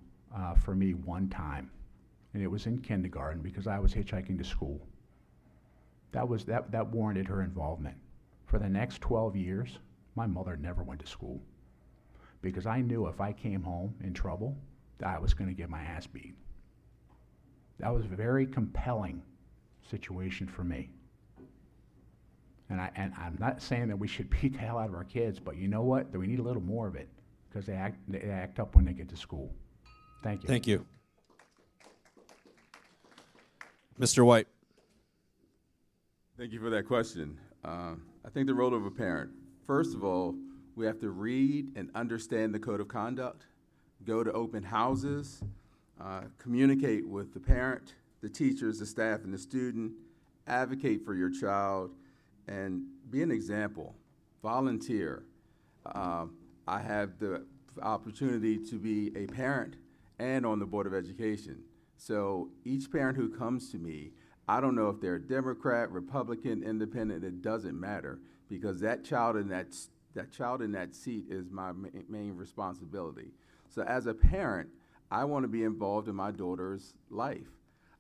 for me one time, and it was in kindergarten because I was hitchhiking to school. That warranted her involvement. For the next 12 years, my mother never went to school because I knew if I came home in trouble, that I was going to get my ass beat. That was a very compelling situation for me. And I'm not saying that we should beat the hell out of our kids, but you know what? That we need a little more of it because they act up when they get to school. Thank you. Thank you. Mr. White. Thank you for that question. I think the role of a parent, first of all, we have to read and understand the code of conduct, go to open houses, communicate with the parent, the teachers, the staff, and the student, advocate for your child and be an example. Volunteer. I have the opportunity to be a parent and on the Board of Education. So each parent who comes to me, I don't know if they're Democrat, Republican, Independent, it doesn't matter, because that child in that seat is my main responsibility. So as a parent, I want to be involved in my daughter's life.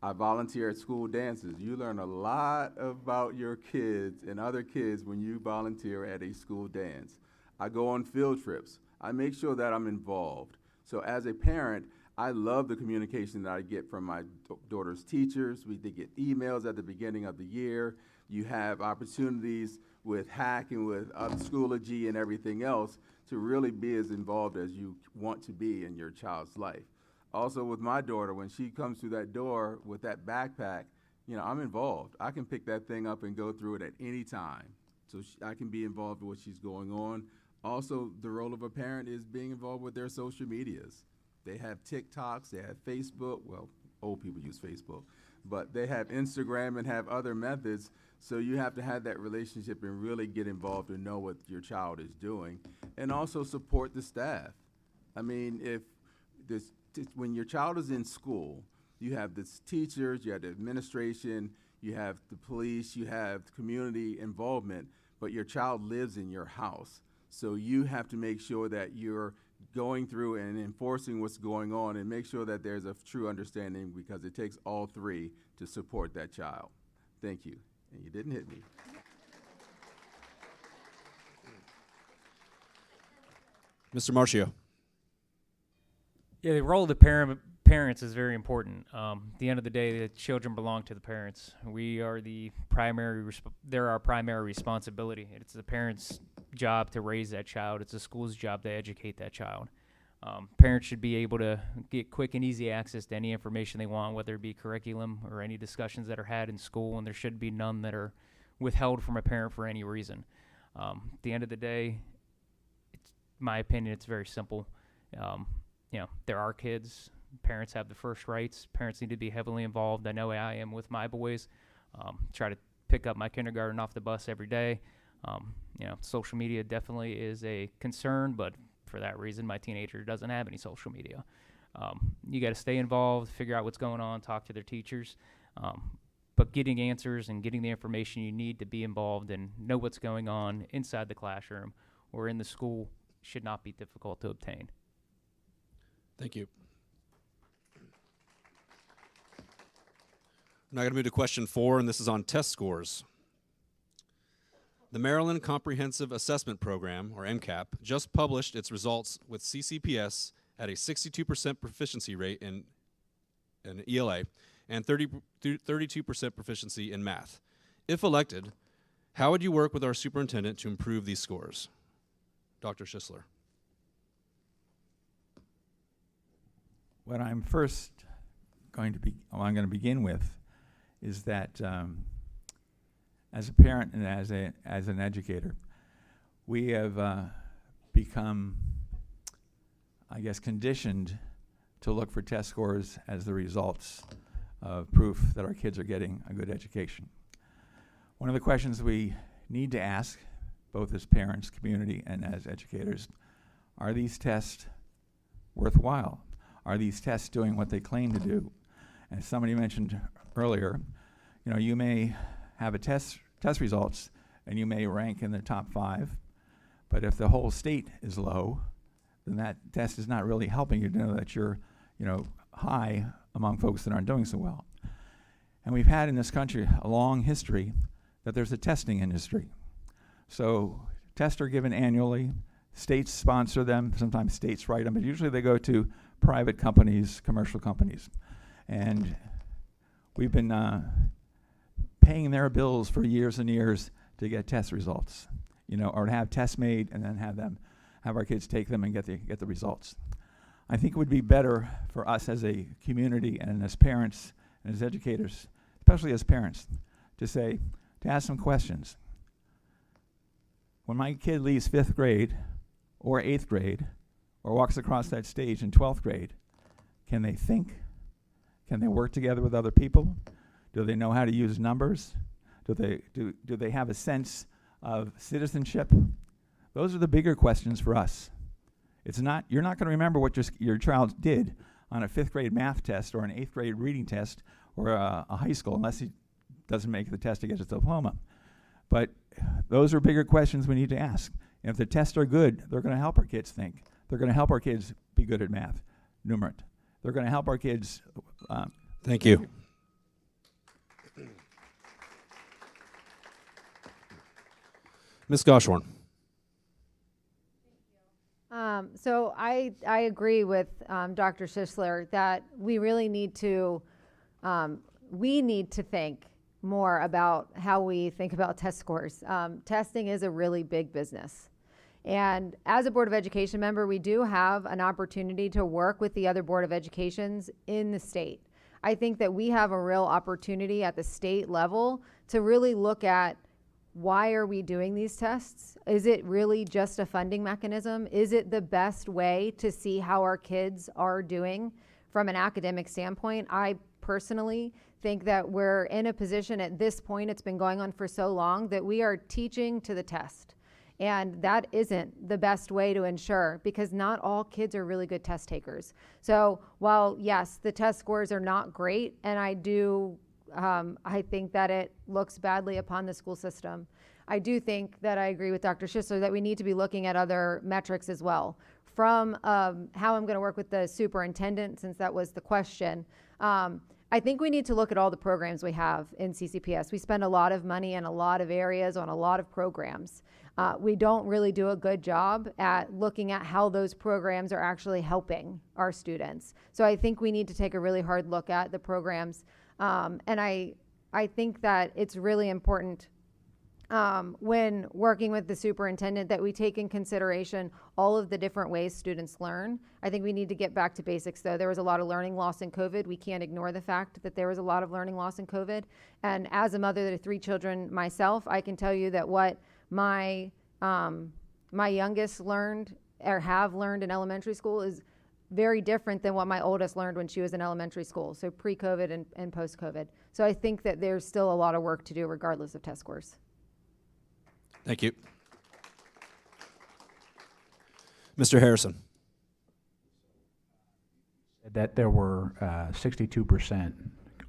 I volunteer at school dances. You learn a lot about your kids and other kids when you volunteer at a school dance. I go on field trips. I make sure that I'm involved. So as a parent, I love the communication that I get from my daughter's teachers. They get emails at the beginning of the year. You have opportunities with HAC and with Schoology and everything else to really be as involved as you want to be in your child's life. Also with my daughter, when she comes through that door with that backpack, you know, I'm involved. I can pick that thing up and go through it at any time. So I can be involved with what she's going on. Also, the role of a parent is being involved with their social medias. They have TikToks, they have Facebook. Well, old people use Facebook, but they have Instagram and have other methods. So you have to have that relationship and really get involved and know what your child is doing, and also support the staff. I mean, when your child is in school, you have the teachers, you have the administration, you have the police, you have community involvement, but your child lives in your house. So you have to make sure that you're going through and enforcing what's going on and make sure that there's a true understanding, because it takes all three to support that child. Thank you. And you didn't hit me. Mr. Marcio. Yeah, the role of the parents is very important. At the end of the day, the children belong to the parents. We are they're our primary responsibility. It's the parents' job to raise that child. It's the school's job to educate that child. Parents should be able to get quick and easy access to any information they want, whether it be curriculum or any discussions that are had in school, and there should be none that are withheld from a parent for any reason. At the end of the day, my opinion, it's very simple. There are kids. Parents have the first rights. Parents need to be heavily involved. I know I am with my boys. Try to pick up my kindergarten off the bus every day. Social media definitely is a concern, but for that reason, my teenager doesn't have any social media. You got to stay involved, figure out what's going on, talk to their teachers. But getting answers and getting the information you need to be involved and know what's going on inside the classroom or in the school should not be difficult to obtain. Thank you. Now I'm going to move to question 4, and this is on test scores. The Maryland Comprehensive Assessment Program, or MCAP, just published its results with CCPS at a 62% proficiency rate in ELA and 32% proficiency in math. If elected, how would you work with our superintendent to improve these scores? Dr. Schisler. What I'm going to begin with is that as a parent and as an educator, we have become, I guess, conditioned to look for test scores as the results of proof that our kids are getting a good education. One of the questions we need to ask, both as parents, community, and as educators, are these tests worthwhile? Are these tests doing what they claim to do? As somebody mentioned earlier, you may have a test results and you may rank in the top 5, but if the whole state is low, then that test is not really helping you to know that you're, high among folks that aren't doing so well. And we've had in this country a long history that there's a testing industry. So tests are given annually. States sponsor them. Sometimes states write them, but usually they go to private companies, commercial companies. And we've been paying their bills for years and years to get test results, or to have tests made and then have our kids take them and get the results. I think it would be better for us as a community and as parents and as educators, especially as parents, to ask some questions. When my kid leaves 5th grade or 8th grade or walks across that stage in 12th grade, can they think? Can they work together with other people? Do they know how to use numbers? Do they have a sense of citizenship? Those are the bigger questions for us. It's not, you're not going to remember what your child did on a 5th grade math test or an 8th grade reading test or a high school, unless he doesn't make the test to get his diploma. But those are bigger questions we need to ask. And if the tests are good, they're going to help our kids think. They're going to help our kids be good at math, numerate. They're going to help our kids. Thank you. Ms. Goshorn. So I agree with Dr. Schisler that we really need to think more about how we think about test scores. Testing is a really big business. And as a Board of Education member, we do have an opportunity to work with the other Board of Educations in the state. I think that we have a real opportunity at the state level to really look at, why are we doing these tests? Is it really just a funding mechanism? Is it the best way to see how our kids are doing from an academic standpoint? I personally think that we're in a position at this point, it's been going on for so long, that we are teaching to the test. And that isn't the best way to ensure, because not all kids are really good test takers. So while, yes, the test scores are not great, and I think that it looks badly upon the school system, I do think that I agree with Dr. Schisler that we need to be looking at other metrics as well. From how I'm going to work with the superintendent, since that was the question, I think we need to look at all the programs we have in CCPS. We spend a lot of money in a lot of areas on a lot of programs. We don't really do a good job at looking at how those programs are actually helping our students. So I think we need to take a really hard look at the programs. And I think that it's really important when working with the superintendent that we take in consideration all of the different ways students learn. I think we need to get back to basics, though. There was a lot of learning loss in COVID. We can't ignore the fact that there was a lot of learning loss in COVID. And as a mother to 3 children myself, I can tell you that what my youngest learned or have learned in elementary school is very different than what my oldest learned when she was in elementary school, so pre-COVID and post-COVID. So I think that there's still a lot of work to do regardless of test scores. Thank you. Mr. Harrison. That there were 62%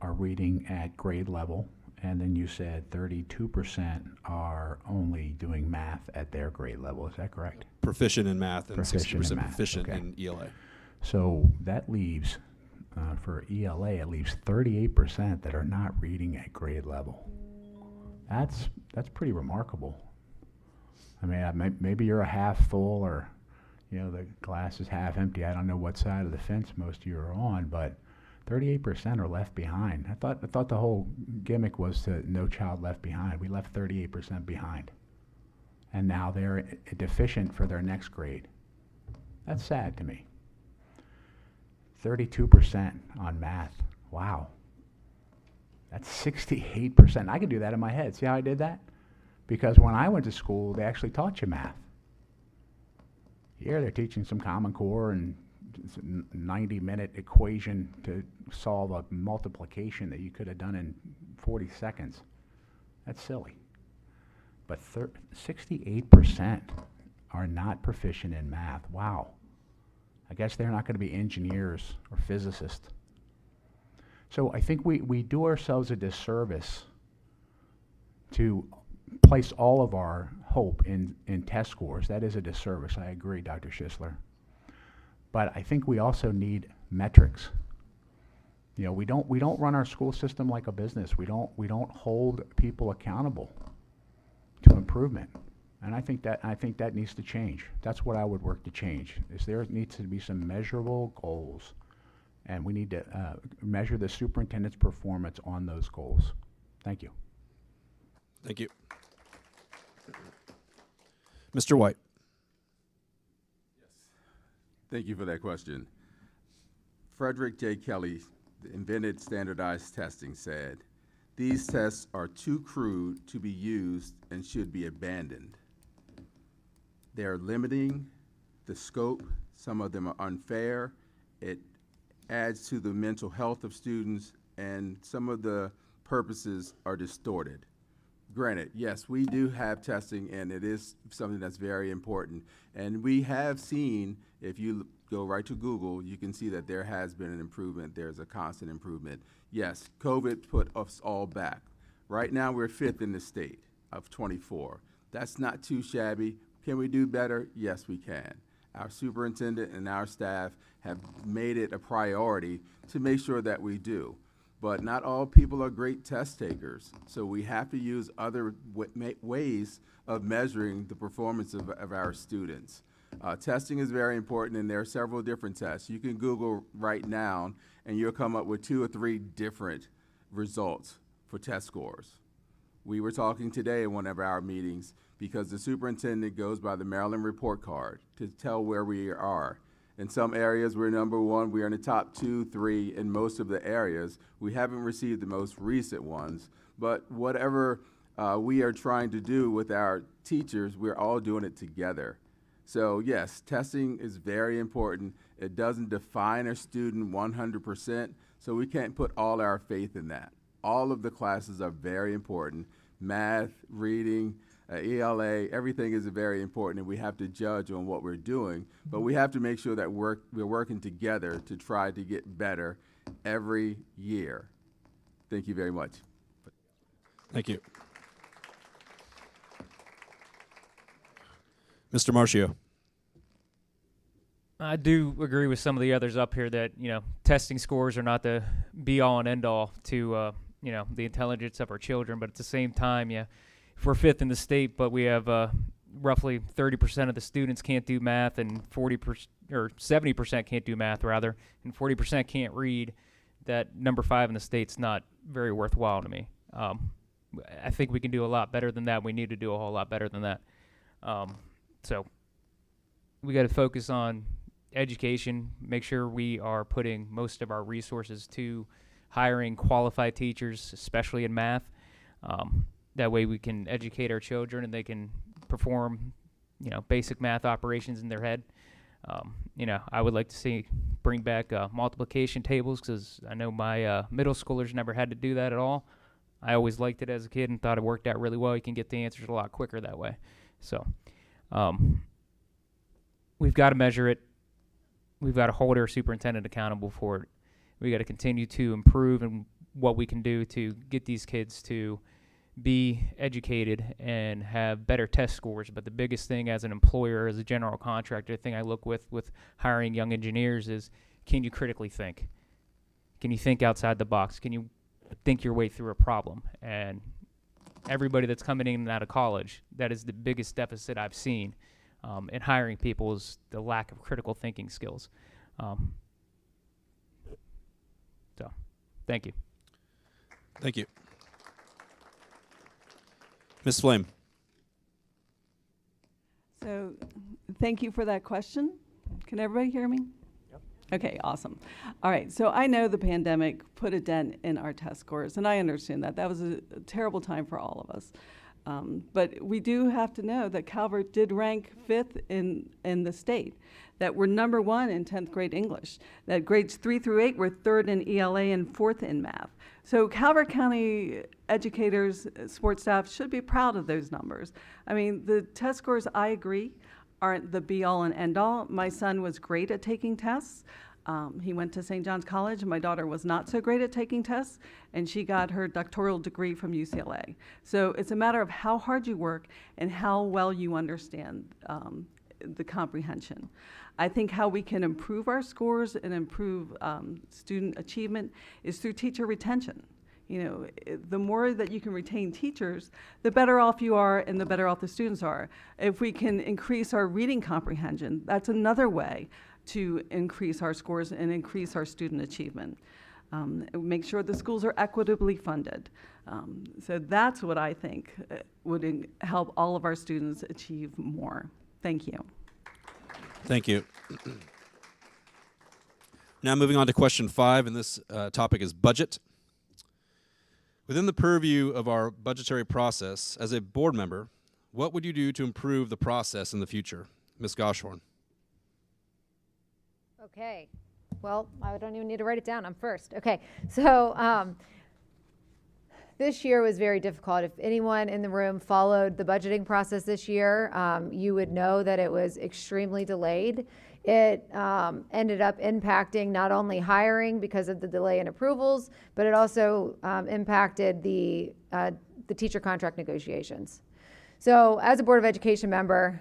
are reading at grade level, and then you said 32% are only doing math at their grade level. Is that correct? Proficient in math and Proficient 60% in math, proficient okay. in ELA. So that leaves, for ELA, it leaves 38% that are not reading at grade level. That's pretty remarkable. I mean, maybe you're a half full, or the glass is half empty. I don't know what side of the fence most of you are on, but 38% are left behind. I thought the whole gimmick was to no child left behind. We left 38% behind, and now they're deficient for their next grade. That's sad to me. 32% on math. Wow. That's 68%. I could do that in my head. See how I did that? Because when I went to school, they actually taught you math. Here they're teaching some Common Core and 90-minute equation to solve a multiplication that you could have done in 40 seconds. That's silly. But 68% are not proficient in math. Wow. I guess they're not going to be engineers or physicists. So I think we do ourselves a disservice to place all of our hope in test scores. That is a disservice. I agree, Dr. Schisler. But I think we also need metrics. We don't run our school system like a business. We don't hold people accountable to improvement. And I think that needs to change. That's what I would work to change. There needs to be some measurable goals, and we need to measure the superintendent's performance on those goals. Thank you. Thank you. Mr. White. Thank you for that question. Frederick J. Kelly, the invented standardized testing, said, "These tests are too crude to be used and should be abandoned. They are limiting the scope. Some of them are unfair. It adds to the mental health of students, and some of the purposes are distorted. granted, yes, we do have testing, and it is something that's very important. And we have seen, if you go right to Google, you can see that there has been an improvement. There's a constant improvement. Yes, COVID put us all back. Right now, we're 5th in the state of 24. That's not too shabby. Can we do better? Yes, we can. Our superintendent and our staff have made it a priority to make sure that we do. But not all people are great test takers, so we have to use other ways of measuring the performance of our students. Testing is very important, and there are several different tests. You can Google right now, and you'll come up with 2 or 3 different results for test scores. We were talking today in one of our meetings because the superintendent goes by the Maryland report card to tell where we are. In some areas, we're number 1. We are in the top 2, 3 in most of the areas. We haven't received the most recent ones, but whatever we are trying to do with our teachers, we're all doing it together. So yes, testing is very important. It doesn't define a student 100%, so we can't put all our faith in that. All of the classes are very important. Math, reading, ELA, everything is very important, and we have to judge on what we're doing, but we have to make sure that we're working together to try to get better every year. Thank you very much. Thank you. Mr. Marcio. I do agree with some of the others up here that, testing scores are not the be-all and end-all to, the intelligence of our children. But at the same time, if we're 5th in the state, but we have roughly 30% of the students can't do math and 70% can't do math, rather, and 40% can't read, that number 5 in the state's not very worthwhile to me. I think we can do a lot better than that. We need to do a whole lot better than that. So we got to focus on education, make sure we are putting most of our resources to hiring qualified teachers, especially in math. That way we can educate our children and they can perform, basic math operations in their head. I would like to see bring back multiplication tables, because I know my middle schoolers never had to do that at all. I always liked it as a kid and thought it worked out really well. You can get the answers a lot quicker that way. So we've got to measure it. We've got to hold our superintendent accountable for it. We got to continue to improve in what we can do to get these kids to be educated and have better test scores. But the biggest thing as an employer, as a general contractor, thing I look with hiring young engineers is, can you critically think? Can you think outside the box? Can you think your way through a problem? And everybody that's coming in and out of college, that is the biggest deficit I've seen in hiring people, is the lack of critical thinking skills. So, thank you. Thank you. Ms. Flame. So, thank you for that question. Can everybody hear me? Yep. Okay, awesome. All right, so I know the pandemic put a dent in our test scores, and I understand that. That was a terrible time for all of us. But we do have to know that Calvert did rank 5th in the state, that we're number 1 in 10th grade English, that grades 3 through 8 were 3rd in ELA and 4th in math. So Calvert County educators, sports staff should be proud of those numbers. I mean, the test scores, I agree, aren't the be-all and end-all. My son was great at taking tests. He went to St. John's College, and my daughter was not so great at taking tests, and she got her doctoral degree from UCLA. So it's a matter of how hard you work and how well you understand the comprehension. I think how we can improve our scores and improve student achievement is through teacher retention. The more that you can retain teachers, the better off you are and the better off the students are. If we can increase our reading comprehension, that's another way to increase our scores and increase our student achievement. Make sure the schools are equitably funded. So that's what I think would help all of our students achieve more. Thank you. Thank you. Now moving on to question 5, and this topic is budget. Within the purview of our budgetary process, as a board member, what would you do to improve the process in the future? Ms. Goshorn. Okay. Well, I don't even need to write it down. I'm first. Okay. So This year was very difficult. If anyone in the room followed the budgeting process this year, you would know that it was extremely delayed. It ended up impacting not only hiring because of the delay in approvals, but it also impacted the teacher contract negotiations. So as a Board of Education member,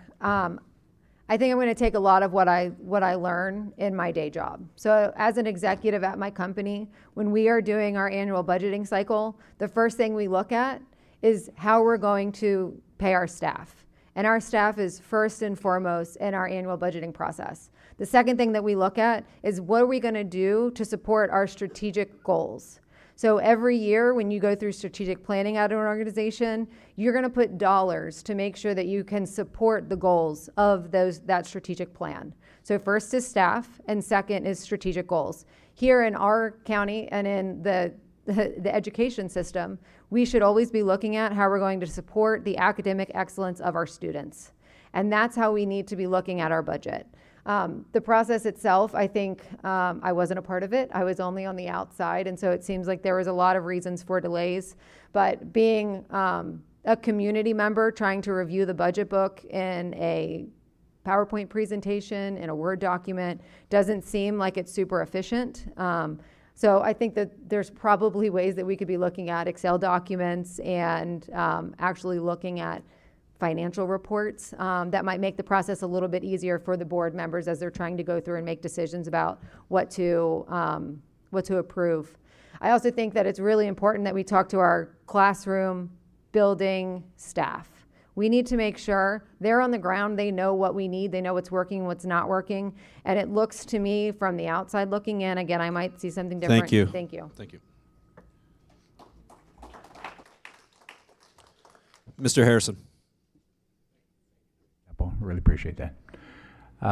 I think I'm going to take a lot of what I learn in my day job. So as an executive at my company, when we are doing our annual budgeting cycle, the first thing we look at is how we're going to pay our staff. And our staff is first and foremost in our annual budgeting process. The second thing that we look at is what are we going to do to support our strategic goals. So every year when you go through strategic planning at an organization, you're going to put dollars to make sure that you can support the goals of that strategic plan. So first is staff, and second is strategic goals. Here in our county and in the education system, we should always be looking at how we're going to support the academic excellence of our students. And that's how we need to be looking at our budget. The process itself, I think I wasn't a part of it. I was only on the outside, and so it seems like there was a lot of reasons for delays. But being a community member trying to review the budget book in a PowerPoint presentation, in a Word document, doesn't seem like it's super efficient. So I think that there's probably ways that we could be looking at Excel documents and actually looking at financial reports that might make the process a little bit easier for the board members as they're trying to go through and make decisions about what to approve. I also think that it's really important that we talk to our classroom building staff. We need to make sure they're on the ground, they know what we need, they know what's working, what's not working. And it looks to me from the outside looking in, again, I might see something different. Thank you. Thank you. Thank you. Mr. Harrison. Really appreciate that.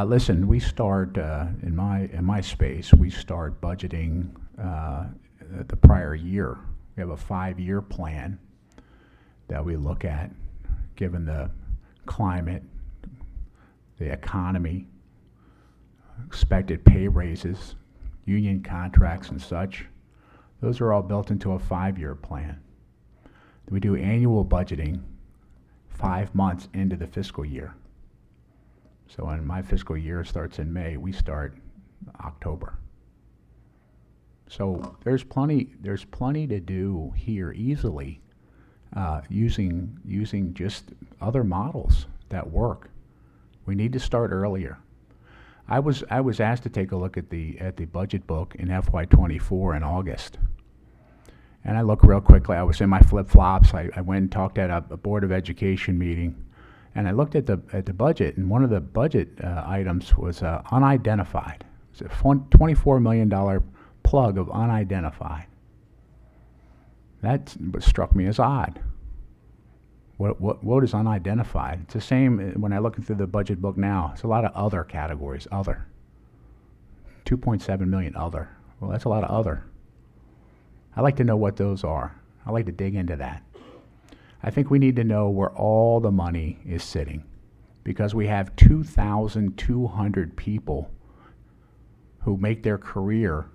Listen, we start in my space. We start budgeting the prior year. We have a 5-year plan that we look at, given the climate, the economy, expected pay raises, union contracts, and such. Those are all built into a 5-year plan. We do annual budgeting 5 months into the fiscal year. So when my fiscal year starts in May, we start October. So there's plenty to do here easily, using just other models that work. We need to start earlier. I was asked to take a look at the budget book in FY24 in August, and I looked real quickly. I was in my flip-flops. I went and talked at a Board of Education meeting. And I looked at the budget, and one of the budget items was unidentified. It's a $24 million plug of unidentified. That struck me as odd. What is unidentified? It's the same when I look through the budget book now. It's a lot of other categories. Other. 2.7 million other. Well, that's a lot of other. I'd like to know what those are. I'd like to dig into that. I think we need to know where all the money is sitting, because we have 2,200 people who make their career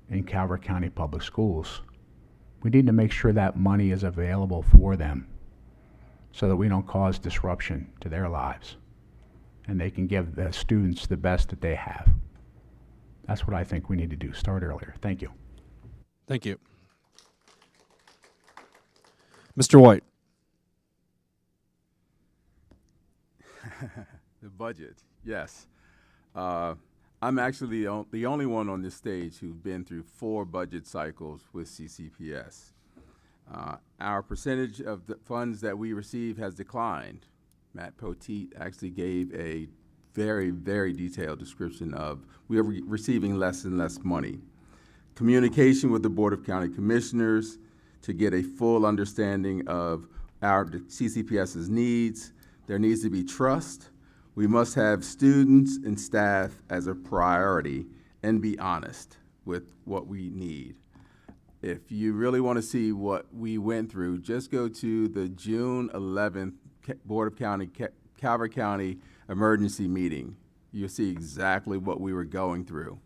in Calvert County Public Schools. We need to make sure that money is available for them so that we don't cause disruption to their lives and they can give the students the best that they have. That's what I think we need to do. Start earlier. Thank you. Thank you. Mr. White. The budget, yes. I'm actually the only one on this stage who's been through 4 budget cycles with CCPS. Our percentage of the funds that we receive has declined. Matt Poteet actually gave a very, very detailed description of we are receiving less and less money. Communication with the Board of County Commissioners to get a full understanding of our CCPS's needs. There needs to be trust. We must have students and staff as a priority and be honest with what we need. If you really want to see what we went through, just go to the June 11th Board of Calvert County emergency meeting. You'll see exactly what we were going through.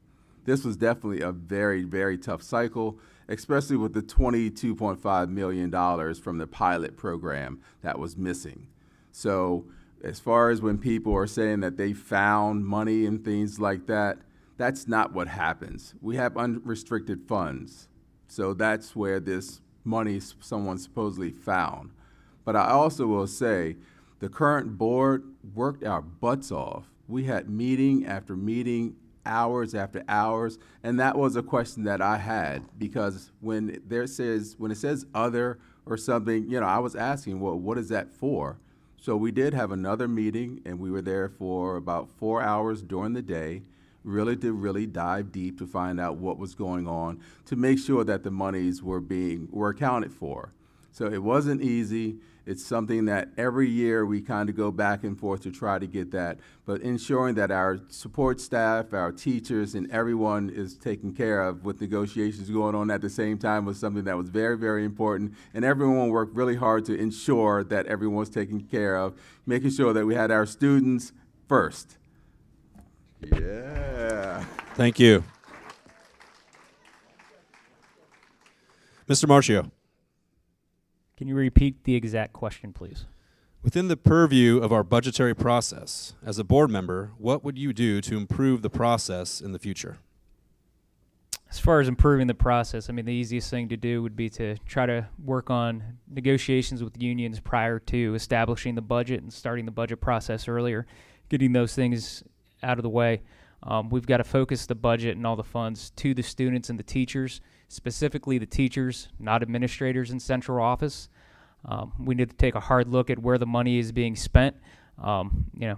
this was definitely a very, very tough cycle, especially with the $22.5 million from the pilot program that was missing. So as far as when people are saying that they found money and things like that, that's not what happens. We have unrestricted funds. So that's where this money someone supposedly found. But I also will say the current board worked our butts off. We had meeting after meeting, hours after hours, and that was a question that I had, because when it says other or something, I was asking, well, what is that for? So we did have another meeting, and we were there for about 4 hours during the day, really dive deep to find out what was going on, to make sure that the monies were accounted for. So it wasn't easy. It's something that every year we kind of go back and forth to try to get that, but ensuring that our support staff, our teachers, and everyone is taken care of with negotiations going on at the same time was something that was very, very important, and everyone worked really hard to ensure that everyone was taken care of, making sure that we had our students first. Yeah. Thank you. Mr. Marcio. Can you repeat the exact question, please? Within the purview of our budgetary process, as a board member, what would you do to improve the process in the future? As far as improving the process, the easiest thing to do would be to try to work on negotiations with unions prior to establishing the budget and starting the budget process earlier, getting those things out of the way. We've got to focus the budget and all the funds to the students and the teachers, specifically the teachers, not administrators in central office. We need to take a hard look at where the money is being spent. If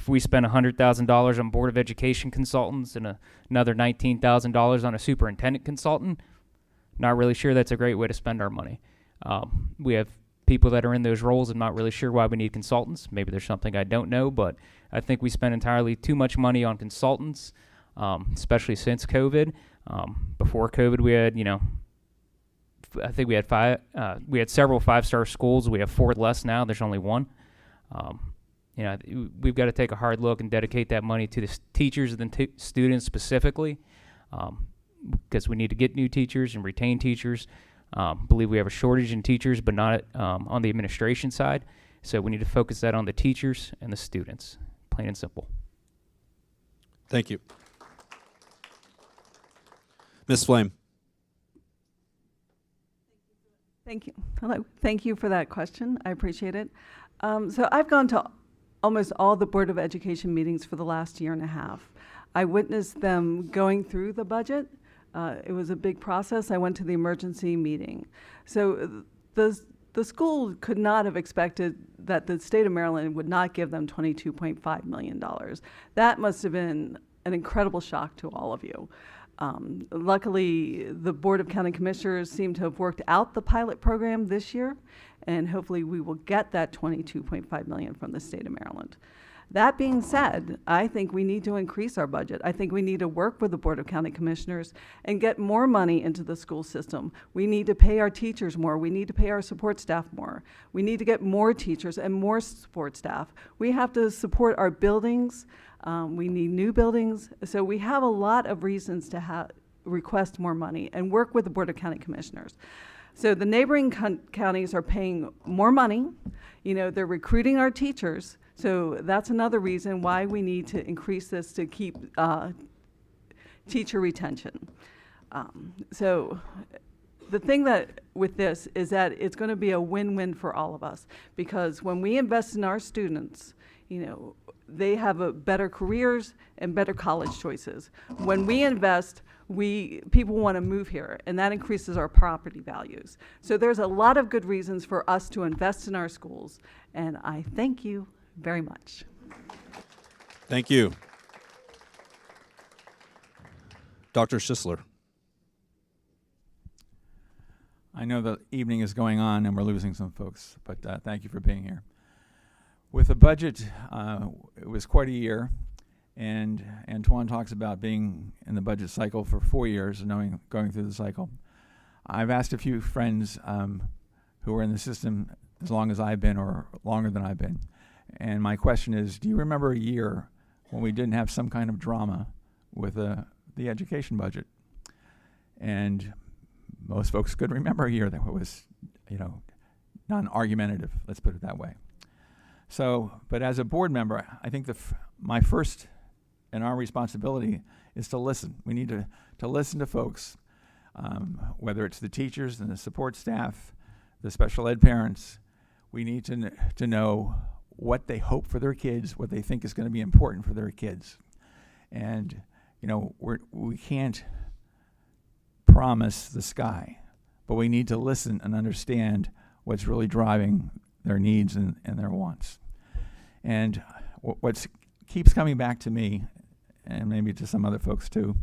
we spend $100,000 on Board of Education consultants and another $19,000 on a superintendent consultant, not really sure that's a great way to spend our money. We have people that are in those roles. I'm not really sure why we need consultants. Maybe there's something I don't know, but I think we spend entirely too much money on consultants, especially since COVID. Before COVID, we had, I think we had several five-star schools. We have 4 less now. There's only 1. We've got to take a hard look and dedicate that money to the teachers and the students specifically, because we need to get new teachers and retain teachers. Believe we have a shortage in teachers, but not on the administration side. So we need to focus that on the teachers and the students, plain and simple. Thank you. Ms. Flame. Thank you. Hello. Thank you for that question. I appreciate it. So I've gone to almost all the Board of Education meetings for the last year and a half. I witnessed them going through the budget. It was a big process. I went to the emergency meeting. So the school could not have expected that the state of Maryland would not give them $22.5 million. That must have been an incredible shock to all of you. Luckily, the Board of County Commissioners seem to have worked out the pilot program this year, and hopefully we will get that $22.5 million from the state of Maryland. That being said, I think we need to increase our budget. I think we need to work with the Board of County Commissioners and get more money into the school system. We need to pay our teachers more. We need to pay our support staff more. We need to get more teachers and more support staff. We have to support our buildings. We need new buildings. So we have a lot of reasons to request more money and work with the Board of County Commissioners. So the neighboring counties are paying more money. They're recruiting our teachers. So that's another reason why we need to increase this to keep teacher retention. So the thing that with this is that it's going to be a win-win for all of us, because when we invest in our students, they have better careers and better college choices. When we invest, people want to move here, and that increases our property values. So there's a lot of good reasons for us to invest in our schools, and I thank you very much. Thank you. Dr. Schisler. I know the evening is going on and we're losing some folks, but thank you for being here. With the budget, it was quite a year, and Antoine talks about being in the budget cycle for 4 years and going through the cycle. I've asked a few friends who were in the system as long as I've been or longer than I've been. And my question is, do you remember a year when we didn't have some kind of drama with the the education budget. And most folks could remember a year that was, non-argumentative, let's put it that way. So, but as a board member, I think my first and our responsibility is to listen. We need to listen to folks, whether it's the teachers and the support staff, the special ed parents. We need to know what they hope for their kids, what they think is going to be important for their kids. And, we can't promise the sky, but we need to listen and understand what's really driving their needs and their wants. And what keeps coming back to me, and maybe to some other folks too,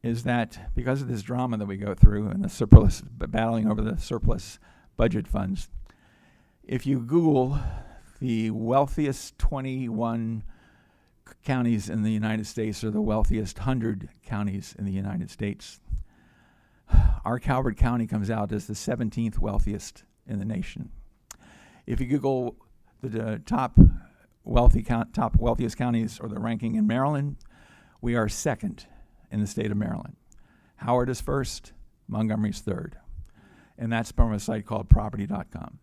is that because of this drama that we go through and the surplus, battling over the surplus budget funds, if you Google the wealthiest 21 counties in the United States or the wealthiest 100 counties in the United States, our Calvert County comes out as the 17th wealthiest in the nation. If you Google the top wealthiest counties or the ranking in Maryland, we are second in the state of Maryland. Howard is first, Montgomery's third. And that's from a site called property.com.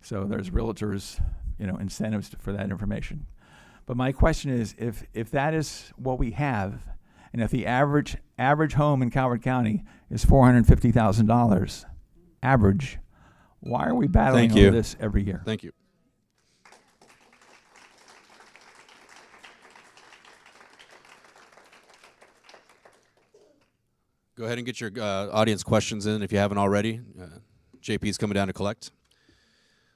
So there's realtors, incentives for that information. But my question is, if that is what we have, and if the average home in Calvert County is $450,000 average, why are we battling over this every year? Thank you. Go ahead and get your audience questions in if you haven't already. JP's coming down to collect.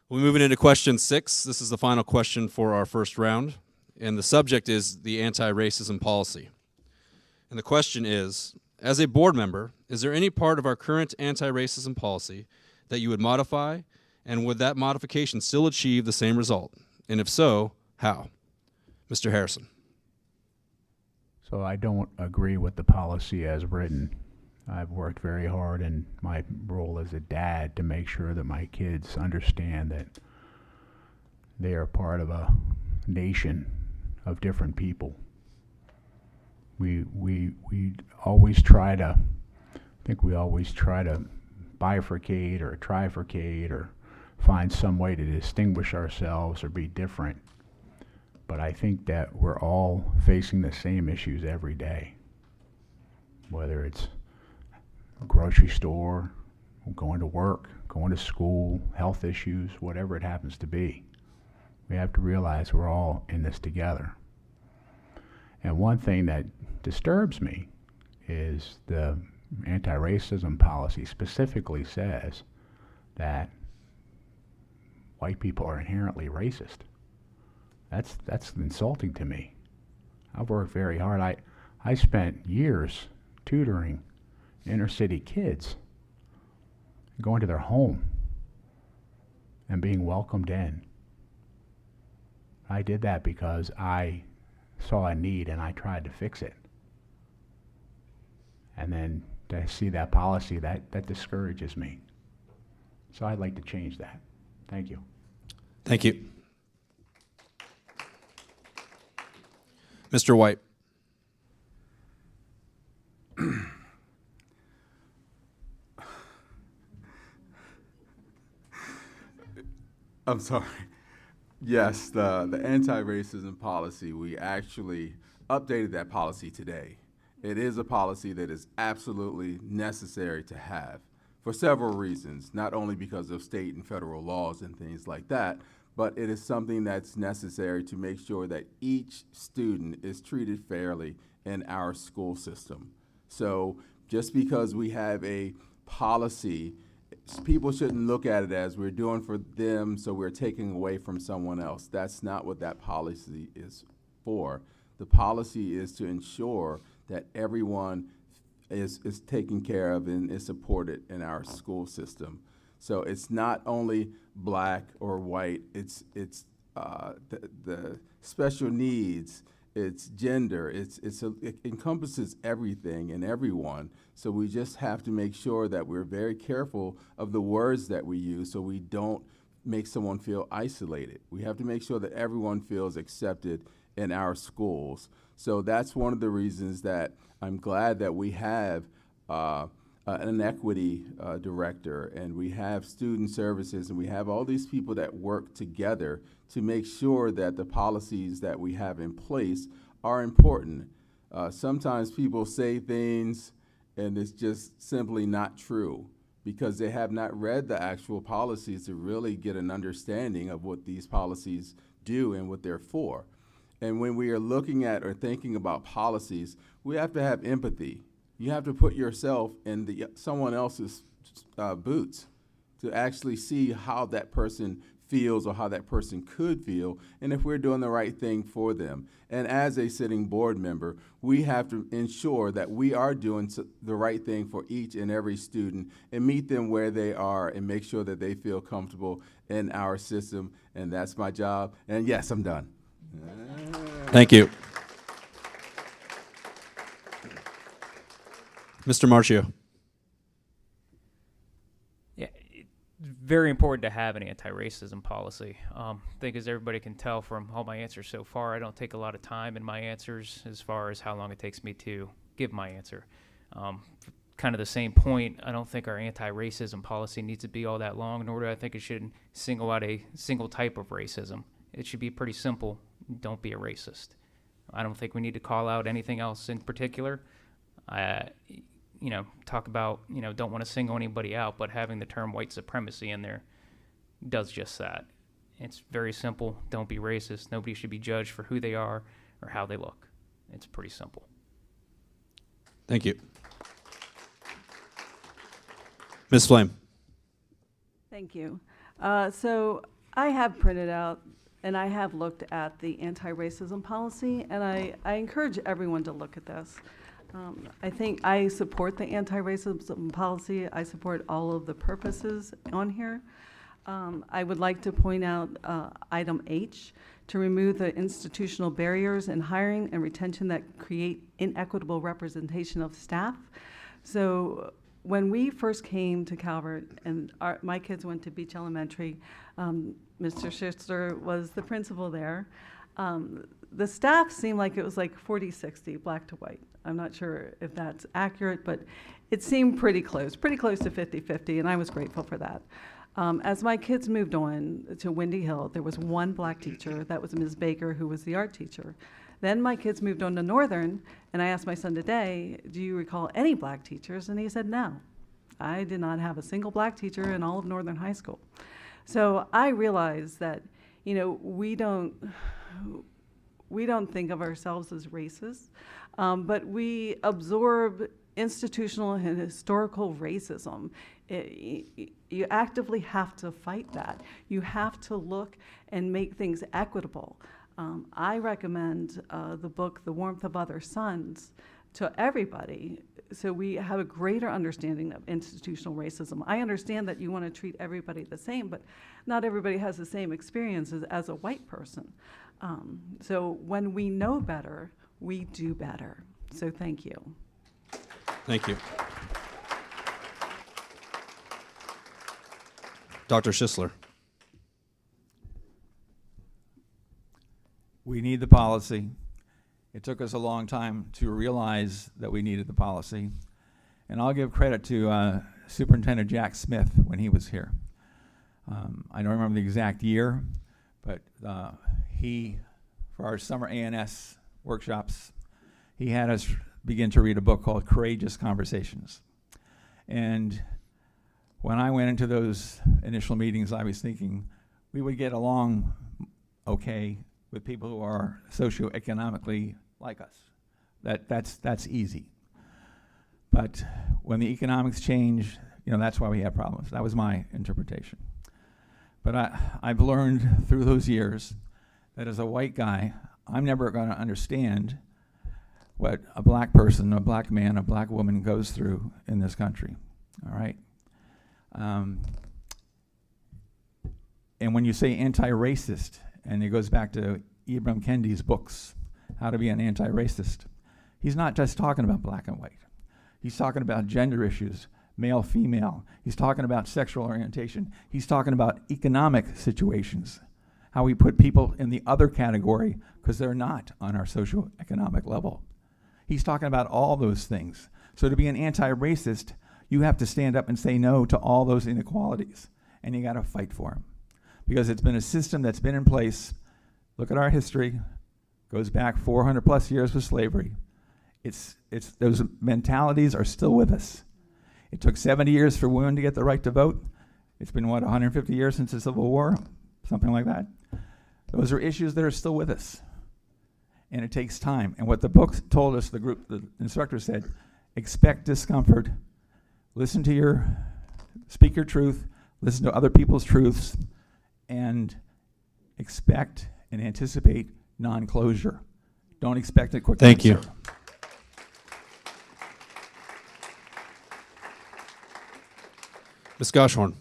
We're moving into question 6. This is the final question for our first round. And the subject is the anti-racism policy. And the question is, as a board member, is there any part of our current anti-racism policy that you would modify, and would that modification still achieve the same result? And if so, how? Mr. Harrison. So I don't agree with the policy as written. I've worked very hard in my role as a dad to make sure that my kids understand that they are part of a nation of different people. We always try to, bifurcate or trifurcate or find some way to distinguish ourselves or be different. But I think that we're all facing the same issues every day, whether it's a grocery store, going to work, going to school, health issues, whatever it happens to be. We have to realize we're all in this together. And one thing that disturbs me is the anti-racism policy specifically says that white people are inherently racist. That's insulting to me. I've worked very hard. I spent years tutoring inner city kids, going to their home and being welcomed in. I did that because I saw a need and I tried to fix it. And then to see that policy, that discourages me. So I'd like to change that. Thank you. Thank you. Mr. White. I'm sorry. Yes, the anti-racism policy, we actually updated that policy today. It is a policy that is absolutely necessary to have for several reasons, not only because of state and federal laws and things like that, but it is something that's necessary to make sure that each student is treated fairly in our school system. So just because we have a policy, people shouldn't look at it as we're doing for them, so we're taking away from someone else. That's not what that policy is for. The policy is to ensure that everyone is taken care of and is supported in our school system. So it's not only black or white, it's the special needs, it's gender, it encompasses everything and everyone. So we just have to make sure that we're very careful of the words that we use so we don't make someone feel isolated. We have to make sure that everyone feels accepted in our schools. So that's one of the reasons that I'm glad that we have an equity director, and we have student services, and we have all these people that work together to make sure that the policies that we have in place are important. Sometimes people say things and it's just simply not true because they have not read the actual policies to really get an understanding of what these policies do and what they're for. And when we are looking at or thinking about policies, we have to have empathy. You have to put yourself in someone else's boots to actually see how that person feels or how that person could feel, and if we're doing the right thing for them. And as a sitting board member, we have to ensure that we are doing the right thing for each and every student and meet them where they are and make sure that they feel comfortable in our system. And that's my job. And yes, I'm done. Thank you. Mr. Marcio. Yeah, it's very important to have an anti-racism policy. I think as everybody can tell from all my answers so far, I don't take a lot of time in my answers as far as how long it takes me to give my answer. Kind of the same point, I don't think our anti-racism policy needs to be all that long, nor do I think it should single out a single type of racism. It should be pretty simple. Don't be a racist. I don't think we need to call out anything else in particular. Talk about, don't want to single anybody out, but having the term white supremacy in there does just that. It's very simple. Don't be racist. Nobody should be judged for who they are or how they look. It's pretty simple. Thank you. Ms. Flame. Thank you. So I have printed out and I have looked at the anti-racism policy, and I encourage everyone to look at this. I think I support the anti-racism policy. I support all of the purposes on here. I would like to point out item H, to remove the institutional barriers in hiring and retention that create inequitable representation of staff. So when we first came to Calvert, and my kids went to Beach Elementary, Mr. Schister was the principal there. The staff seemed like it was like 40-60, black to white. I'm not sure if that's accurate, but it seemed pretty close to 50-50, and I was grateful for that. As my kids moved on to Windy Hill, there was one black teacher. That was Ms. Baker, who was the art teacher. Then my kids moved on to Northern, and I asked my son today, do you recall any black teachers? And he said, no. I did not have a single black teacher in all of Northern High School. So I realized that, we don't think of ourselves as racist, but we absorb institutional and historical racism. You actively have to fight that. You have to look and make things equitable. I recommend the book, The Warmth of Other Suns, to everybody so we have a greater understanding of institutional racism. I understand that you want to treat everybody the same, but not everybody has the same experiences as a white person. So when we know better, we do better. So thank you. Thank you. Dr. Schisler. We need the policy. It took us a long time to realize that we needed the policy. And I'll give credit to Superintendent Jack Smith when he was here. I don't remember the exact year, but he, for our summer A&S workshops, he had us begin to read a book called Courageous Conversations. And when I went into those initial meetings, I was thinking we would get along okay with people who are socioeconomically like us. That's easy. But when the economics change, that's why we have problems. That was my interpretation. But I've learned through those years that as a white guy, I'm never going to understand what a black person, a black man, a black woman goes through in this country, all right? And when you say anti-racist, and it goes back to Ibram Kendi's books, How to Be an Anti-Racist, he's not just talking about black and white. He's talking about gender issues, male, female. He's talking about sexual orientation. He's talking about economic situations. how we put people in the other category because they're not on our socioeconomic level. He's talking about all those things. So to be an anti-racist, you have to stand up and say no to all those inequalities, and you got to fight for them. Because it's been a system that's been in place. Look at our history. Goes back 400 plus years with slavery. Those mentalities are still with us. It took 70 years for women to get the right to vote. It's been, 150 years since the Civil War? Something like that. Those are issues that are still with us. And it takes time. And what the book told us, the instructor said, expect discomfort. Speak your truth, listen to other people's truths, and expect and anticipate non-closure. Don't expect a quick Thank you. answer. Ms. Goshorn.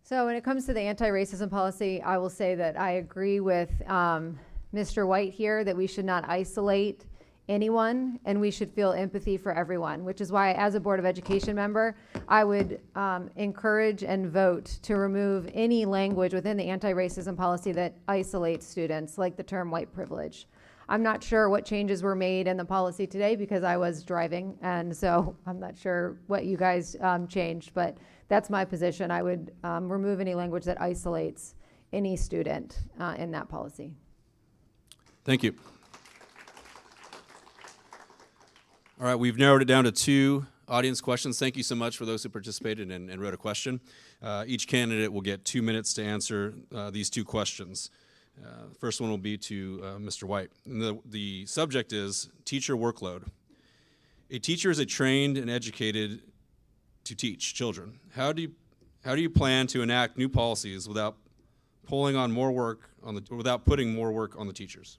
So when it comes to the anti-racism policy, I will say that I agree with Mr. White here that we should not isolate anyone and we should feel empathy for everyone, which is why as a Board of Education member, I would encourage and vote to remove any language within the anti-racism policy that isolates students, like the term white privilege. I'm not sure what changes were made in the policy today because I was driving, and so I'm not sure what you guys changed, but that's my position. I would remove any language that isolates any student in that policy. Thank you. All right, we've narrowed it down to 2 audience questions. Thank you so much for those who participated and wrote a question. Each candidate will get 2 minutes to answer these 2 questions. First one will be to Mr. White. And the subject is teacher workload. A teacher is trained and educated to teach children. How do you plan to enact new policies without putting more work on the teachers?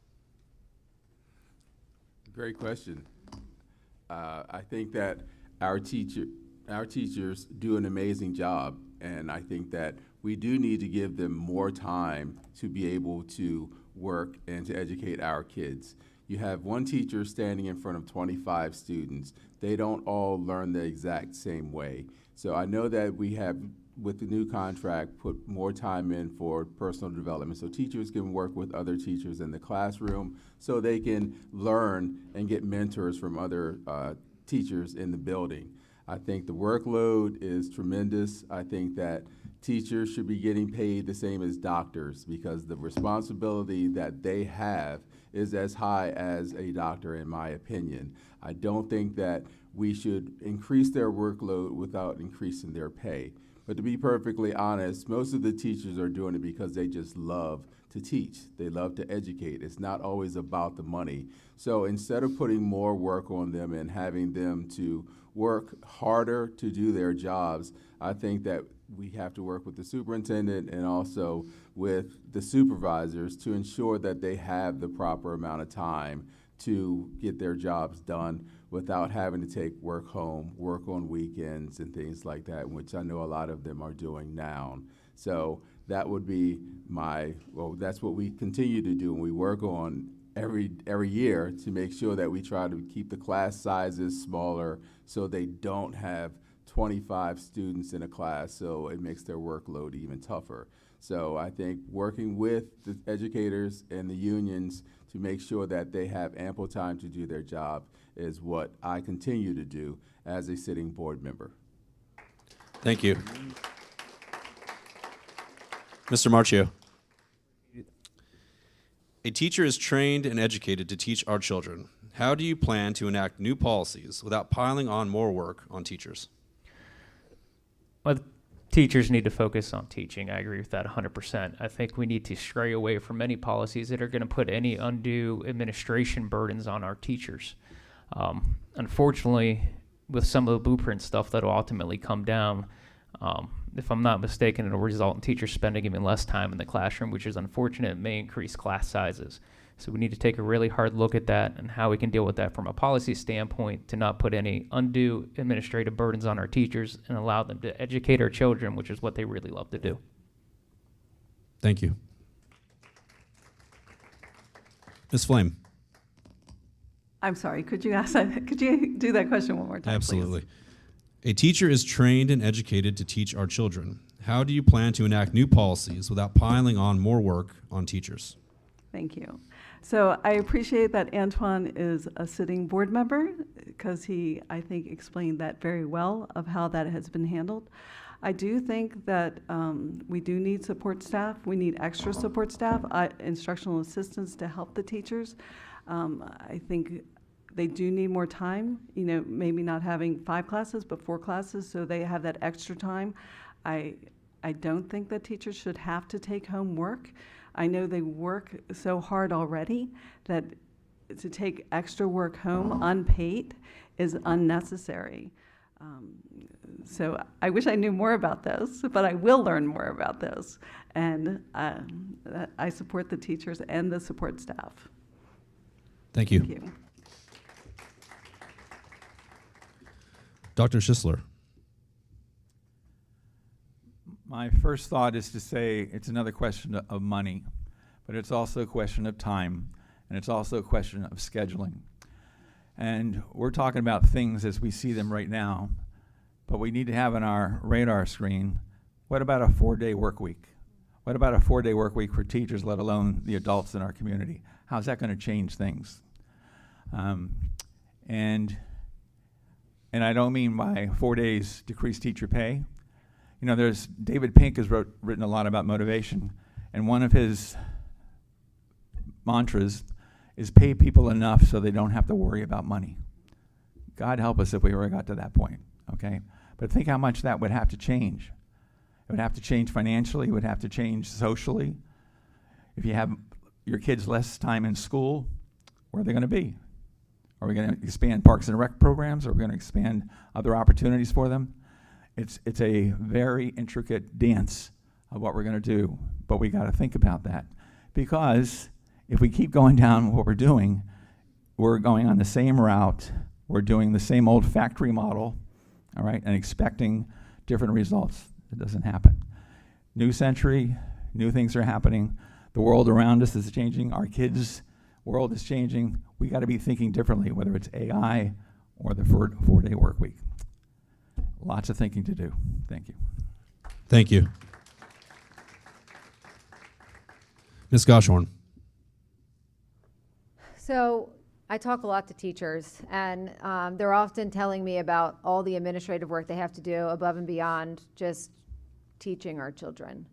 Great question. I think that our teachers do an amazing job, and I think that we do need to give them more time to be able to work and to educate our kids. You have one teacher standing in front of 25 students. They don't all learn the exact same way. So I know that we have, with the new contract, put more time in for personal development so teachers can work with other teachers in the classroom so they can learn and get mentors from other teachers in the building. I think the workload is tremendous. I think that teachers should be getting paid the same as doctors because the responsibility that they have is as high as a doctor, in my opinion. I don't think that we should increase their workload without increasing their pay. But to be perfectly honest, most of the teachers are doing it because they just love to teach. They love to educate. It's not always about the money. So instead of putting more work on them and having them to work harder to do their jobs, I think that we have to work with the superintendent and also with the supervisors to ensure that they have the proper amount of time to get their jobs done without having to take work home, work on weekends and things like that, which I know a lot of them are doing now. So that would be that's what we continue to do, and we work on every year to make sure that we try to keep the class sizes smaller so they don't have 25 students in a class, so it makes their workload even tougher. So I think working with the educators and the unions to make sure that they have ample time to do their job is what I continue to do as a sitting board member. Thank you. Mr. Marchio. A teacher is trained and educated to teach our children. How do you plan to enact new policies without piling on more work on teachers? Well, teachers need to focus on teaching. I agree with that 100%. I think we need to stray away from any policies that are going to put any undue administration burdens on our teachers. Unfortunately, with some of the blueprint stuff that will ultimately come down, if I'm not mistaken, it'll result in teachers spending even less time in the classroom, which is unfortunate. It may increase class sizes. So we need to take a really hard look at that and how we can deal with that from a policy standpoint to not put any undue administrative burdens on our teachers and allow them to educate our children, which is what they really love to do. Thank you. Ms. Flame. I'm sorry, could you do that question one more time, Absolutely. please? A teacher is trained and educated to teach our children. How do you plan to enact new policies without piling on more work on teachers? Thank you. So I appreciate that Antoine is a sitting board member because he, I think, explained that very well of how that has been handled. I do think that we do need support staff. We need extra support staff, instructional assistants to help the teachers. I think they do need more time, you know, maybe not having 5 classes, but 4 classes, so they have that extra time. I don't think that teachers should have to take home work. I know they work so hard already that to take extra work home unpaid is unnecessary. So I wish I knew more about this, but I will learn more about this. And I support the teachers and the support staff. Thank you. Thank you. Dr. Schisler. My first thought is to say it's another question of money, but it's also a question of time, and it's also a question of scheduling. And we're talking about things as we see them right now, but we need to have on our radar screen, what about a 4-day work week? What about a 4-day work week for teachers, let alone the adults in our community? How's that going to change things? And I don't mean by 4 days decrease teacher pay. You know, there's David Pink has written a lot about motivation, and one of his mantras is pay people enough so they don't have to worry about money. God help us if we ever got to that point, okay? But think how much that would have to change. It would have to change financially, it would have to change socially. If you have your kids less time in school, where are they going to be? Are we going to expand parks and rec programs? Are we going to expand other opportunities for them? It's a very intricate dance of what we're going to do, but we got to think about that, because if we keep going down what we're doing, we're going on the same route, we're doing the same old factory model, all right, and expecting different results. It doesn't happen. New century, new things are happening. The world around us is changing. Our kids' world is changing. We got to be thinking differently, whether it's AI or the 4-day work week. Lots of thinking to do. Thank you. Thank you. Ms. Goshorn. So I talk a lot to teachers, and they're often telling me about all the administrative work they have to do above and beyond just teaching our children.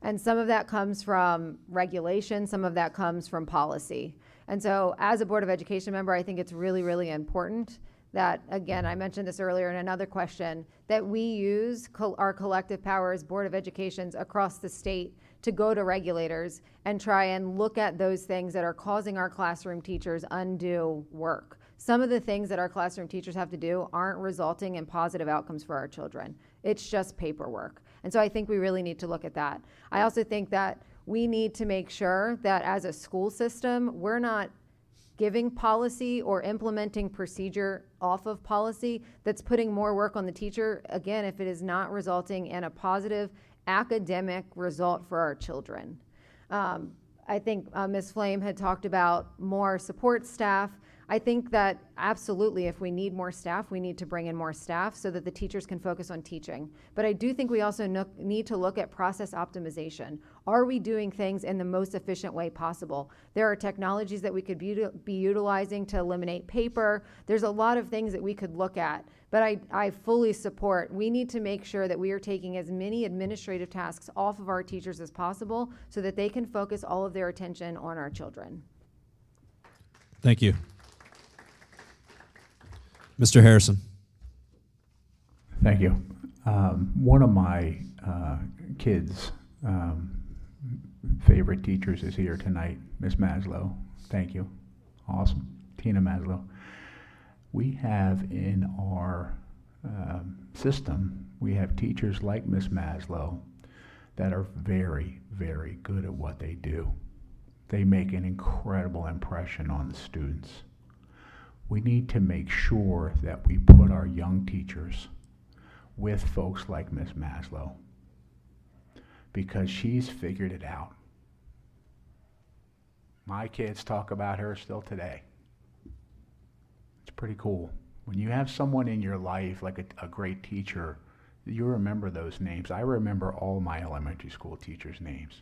And some of that comes from regulation, some of that comes from policy. And so as a Board of Education member, I think it's really, really important that, again, I mentioned this earlier in another question, that we use our collective power as Board of Educations across the state to go to regulators and try and look at those things that are causing our classroom teachers undue work. Some of the things that our classroom teachers have to do aren't resulting in positive outcomes for our children. It's just paperwork. And so I think we really need to look at that. I also think that we need to make sure that as a school system, we're not giving policy or implementing procedure off of policy that's putting more work on the teacher, again, if it is not resulting in a positive academic result for our children. I think Ms. Flame had talked about more support staff. I think that absolutely, if we need more staff, we need to bring in more staff so that the teachers can focus on teaching. But I do think we also need to look at process optimization. Are we doing things in the most efficient way possible? There are technologies that we could be utilizing to eliminate paper. There's a lot of things that we could look at. But I fully support, we need to make sure that we are taking as many administrative tasks off of our teachers as possible so that they can focus all of their attention on our children. Thank you. Mr. Harrison. Thank you. One of my kids' favorite teachers is here tonight, Ms. Maslow. Thank you. Awesome. Tina Maslow. We have in our system, we have teachers like Ms. Maslow that are very, very good at what they do. They make an incredible impression on the students. We need to make sure that we put our young teachers with folks like Ms. Maslow, because she's figured it out. My kids talk about her still today. It's pretty cool. When you have someone in your life, like a great teacher, you remember those names. I remember all my elementary school teachers' names.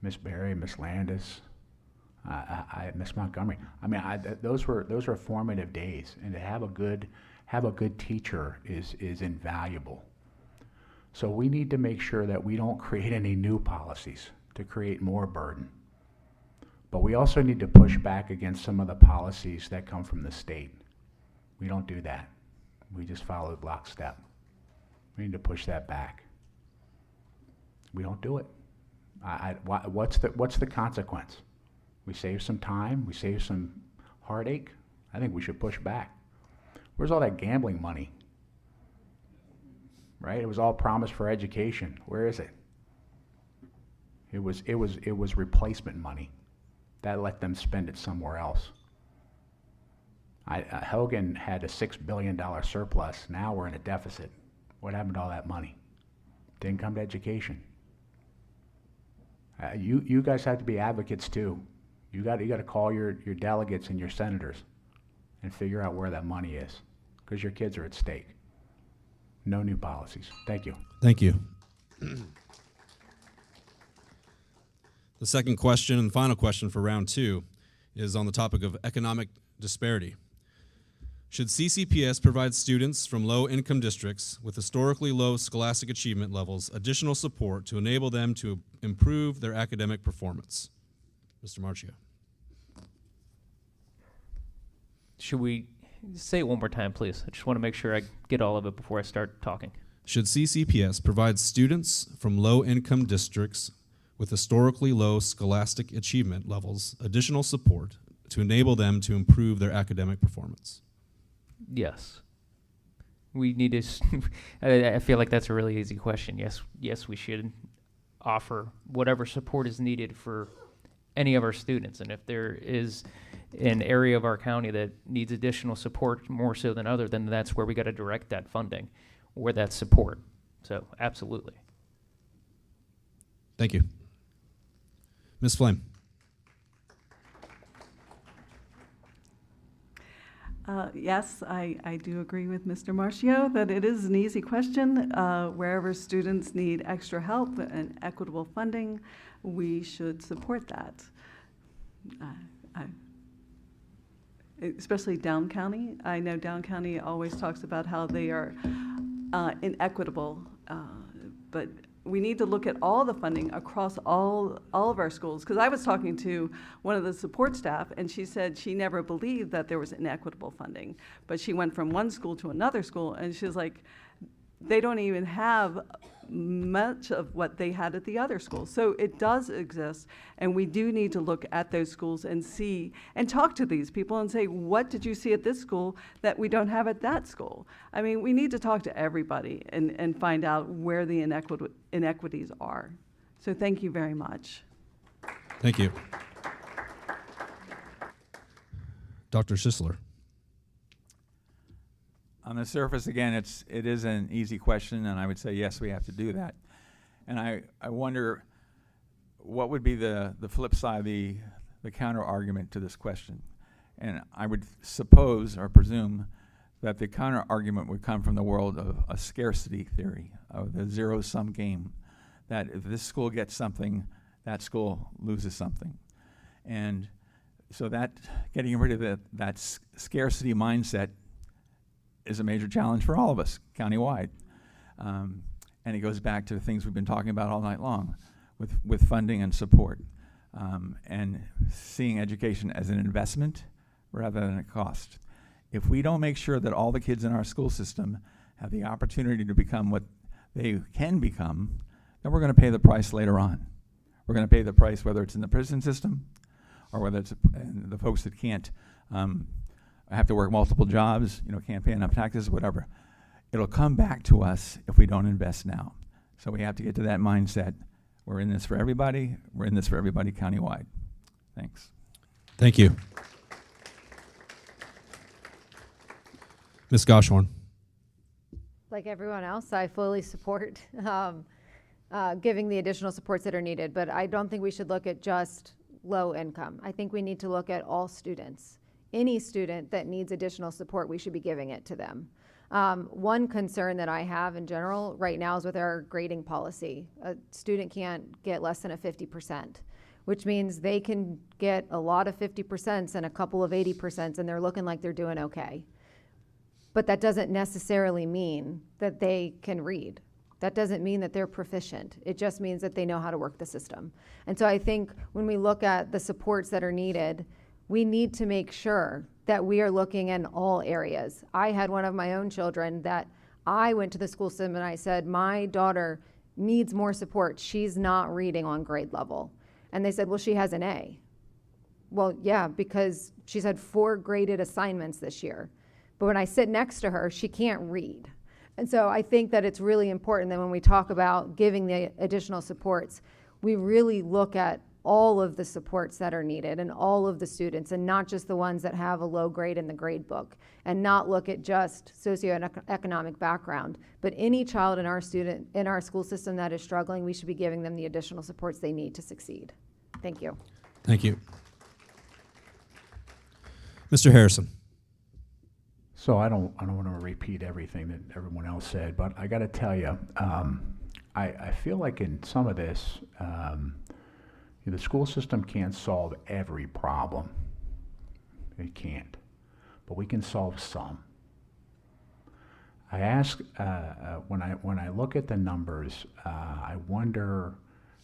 Miss Berry, Miss Landis, Miss Montgomery. I mean, those were formative days, and to have a good teacher is invaluable. So we need to make sure that we don't create any new policies to create more burden. But we also need to push back against some of the policies that come from the state. We don't do that. We just follow lockstep. We need to push that back. We don't do it. What's the consequence? We save some time, we save some heartache. I think we should push back. Where's all that gambling money? Right? It was all promised for education. Where is it? It was replacement money. That let them spend it somewhere else. Hogan had a $6 billion surplus. Now we're in a deficit. What happened to all that money? Didn't come to education. You guys have to be advocates too. You got to call your delegates and your senators and figure out where that money is, because your kids are at stake. No new policies. Thank you. Thank you. The second question and final question for round 2 is on the topic of economic disparity. Should CCPS provide students from low-income districts with historically low scholastic achievement levels additional support to enable them to improve their academic performance? Mr. Marchio. Should we say it one more time, please? I just want to make sure I get all of it before I start talking. Should CCPS provide students from low-income districts with historically low scholastic achievement levels additional support to enable them to improve their academic performance? Yes. We need to, I feel like that's a really easy question. Yes, we should offer whatever support is needed for any of our students. And if there is an area of our county that needs additional support more so than other, then that's where we got to direct that funding or that support. So absolutely. Thank you. Ms. Flame. Yes, I do agree with Mr. Marchio that it is an easy question. Wherever students need extra help and equitable funding, we should support that. Especially Down County. I know Down County always talks about how they are inequitable, but we need to look at all the funding across all of our schools. Because I was talking to one of the support staff, and she said she never believed that there was inequitable funding. But she went from one school to another school, and she was like, they don't even have much of what they had at the other schools. So it does exist, and we do need to look at those schools and see, and talk to these people and say, what did you see at this school that we don't have at that school? I mean, we need to talk to everybody and find out where the inequities are. So thank you very much. Thank you. Dr. Sisler. On the surface, again, it is an easy question, and I would say yes, we have to do that. And I wonder what would be the flip side, the counter argument to this question. And I would suppose or presume that the counter argument would come from the world of a scarcity theory, of the zero-sum game, that if this school gets something, that school loses something. And so that getting rid of that scarcity mindset is a major challenge for all of us countywide. And it goes back to the things we've been talking about all night long with funding and support, and seeing education as an investment rather than a cost. If we don't make sure that all the kids in our school system have the opportunity to become what they can become, then we're going to pay the price later on. We're going to pay the price whether it's in the prison system or whether it's the folks that can't have to work multiple jobs, can't pay enough taxes, whatever. It'll come back to us if we don't invest now. So we have to get to that mindset. We're in this for everybody. We're in this for everybody countywide. Thanks. Thank you. Ms. Goshorn. Like everyone else, I fully support giving the additional supports that are needed, but I don't think we should look at just low income. I think we need to look at all students. any student that needs additional support, we should be giving it to them. One concern that I have in general right now is with our grading policy. A student can't get less than a 50%, which means they can get a lot of 50% and a couple of 80%, and they're looking like they're doing okay. But that doesn't necessarily mean that they can read. That doesn't mean that they're proficient. It just means that they know how to work the system. And so I think when we look at the supports that are needed, we need to make sure that we are looking in all areas. I had one of my own children that I went to the school system and I said, my daughter needs more support. She's not reading on grade level. And they said, well, she has an A. Well, yeah, because she's had 4 graded assignments this year. But when I sit next to her, she can't read. And so I think that it's really important that when we talk about giving the additional supports, we really look at all of the supports that are needed and all of the students, and not just the ones that have a low grade in the grade book, and not look at just socioeconomic background. But any child in our school system that is struggling, we should be giving them the additional supports they need to succeed. Thank you. Thank you. Mr. Harrison. So I don't want to repeat everything that everyone else said, but I got to tell you, I feel like in some of this, the school system can't solve every problem. It can't, but we can solve some. I ask when I look at the numbers, I wonder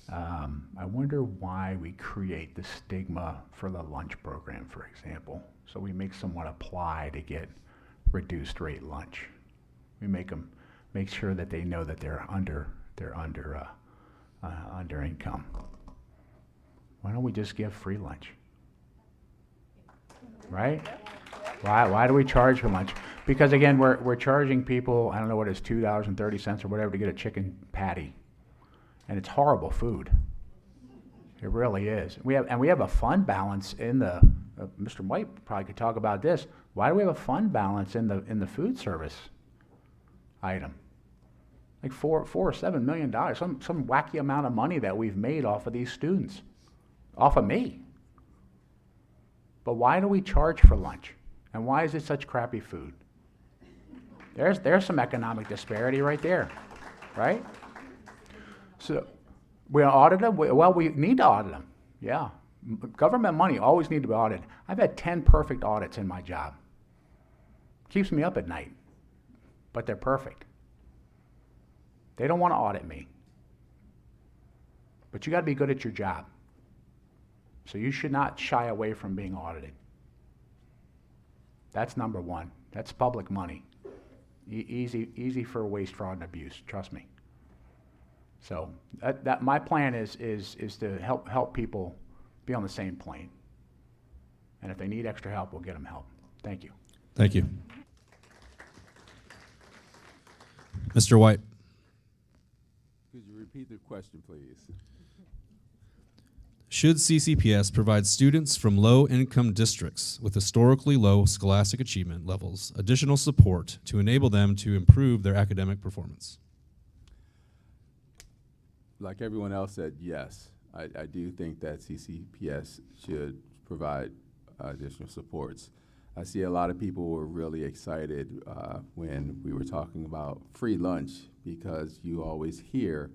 why we create the stigma for the lunch program, for example. So we make someone apply to get reduced rate lunch. We make sure that they know that they're under income. Why don't we just give free lunch? Right? Why do we charge for lunch? Because again, we're charging people, I don't know what it is, $2.30 or whatever to get a chicken patty, and it's horrible food. It really is. We have a fund balance in the. Mr. White probably could talk about this. Why do we have a fund balance in the food service item? Like $4 or $7 million, some wacky amount of money that we've made off of these students, off of me. But why do we charge for lunch? And why is it such crappy food? There's some economic disparity right there, right? So we audit them? Well, we need to audit them, yeah. Government money always need to be audited. I've had 10 perfect audits in my job. Keeps me up at night, but they're perfect. They don't want to audit me. But you got to be good at your job. So you should not shy away from being audited. That's number one. That's public money. Easy for waste, fraud, and abuse. Trust me. So that my plan is to help people be on the same plane. And if they need extra help, we'll get them help. Thank you. Thank you. Mr. White. Could you repeat the question, please? Should CCPS provide students from low-income districts with historically low scholastic achievement levels additional support to enable them to improve their academic performance? Like everyone else said, yes. I do think that CCPS should provide additional supports. I see a lot of people were really excited when we were talking about free lunch, because you always hear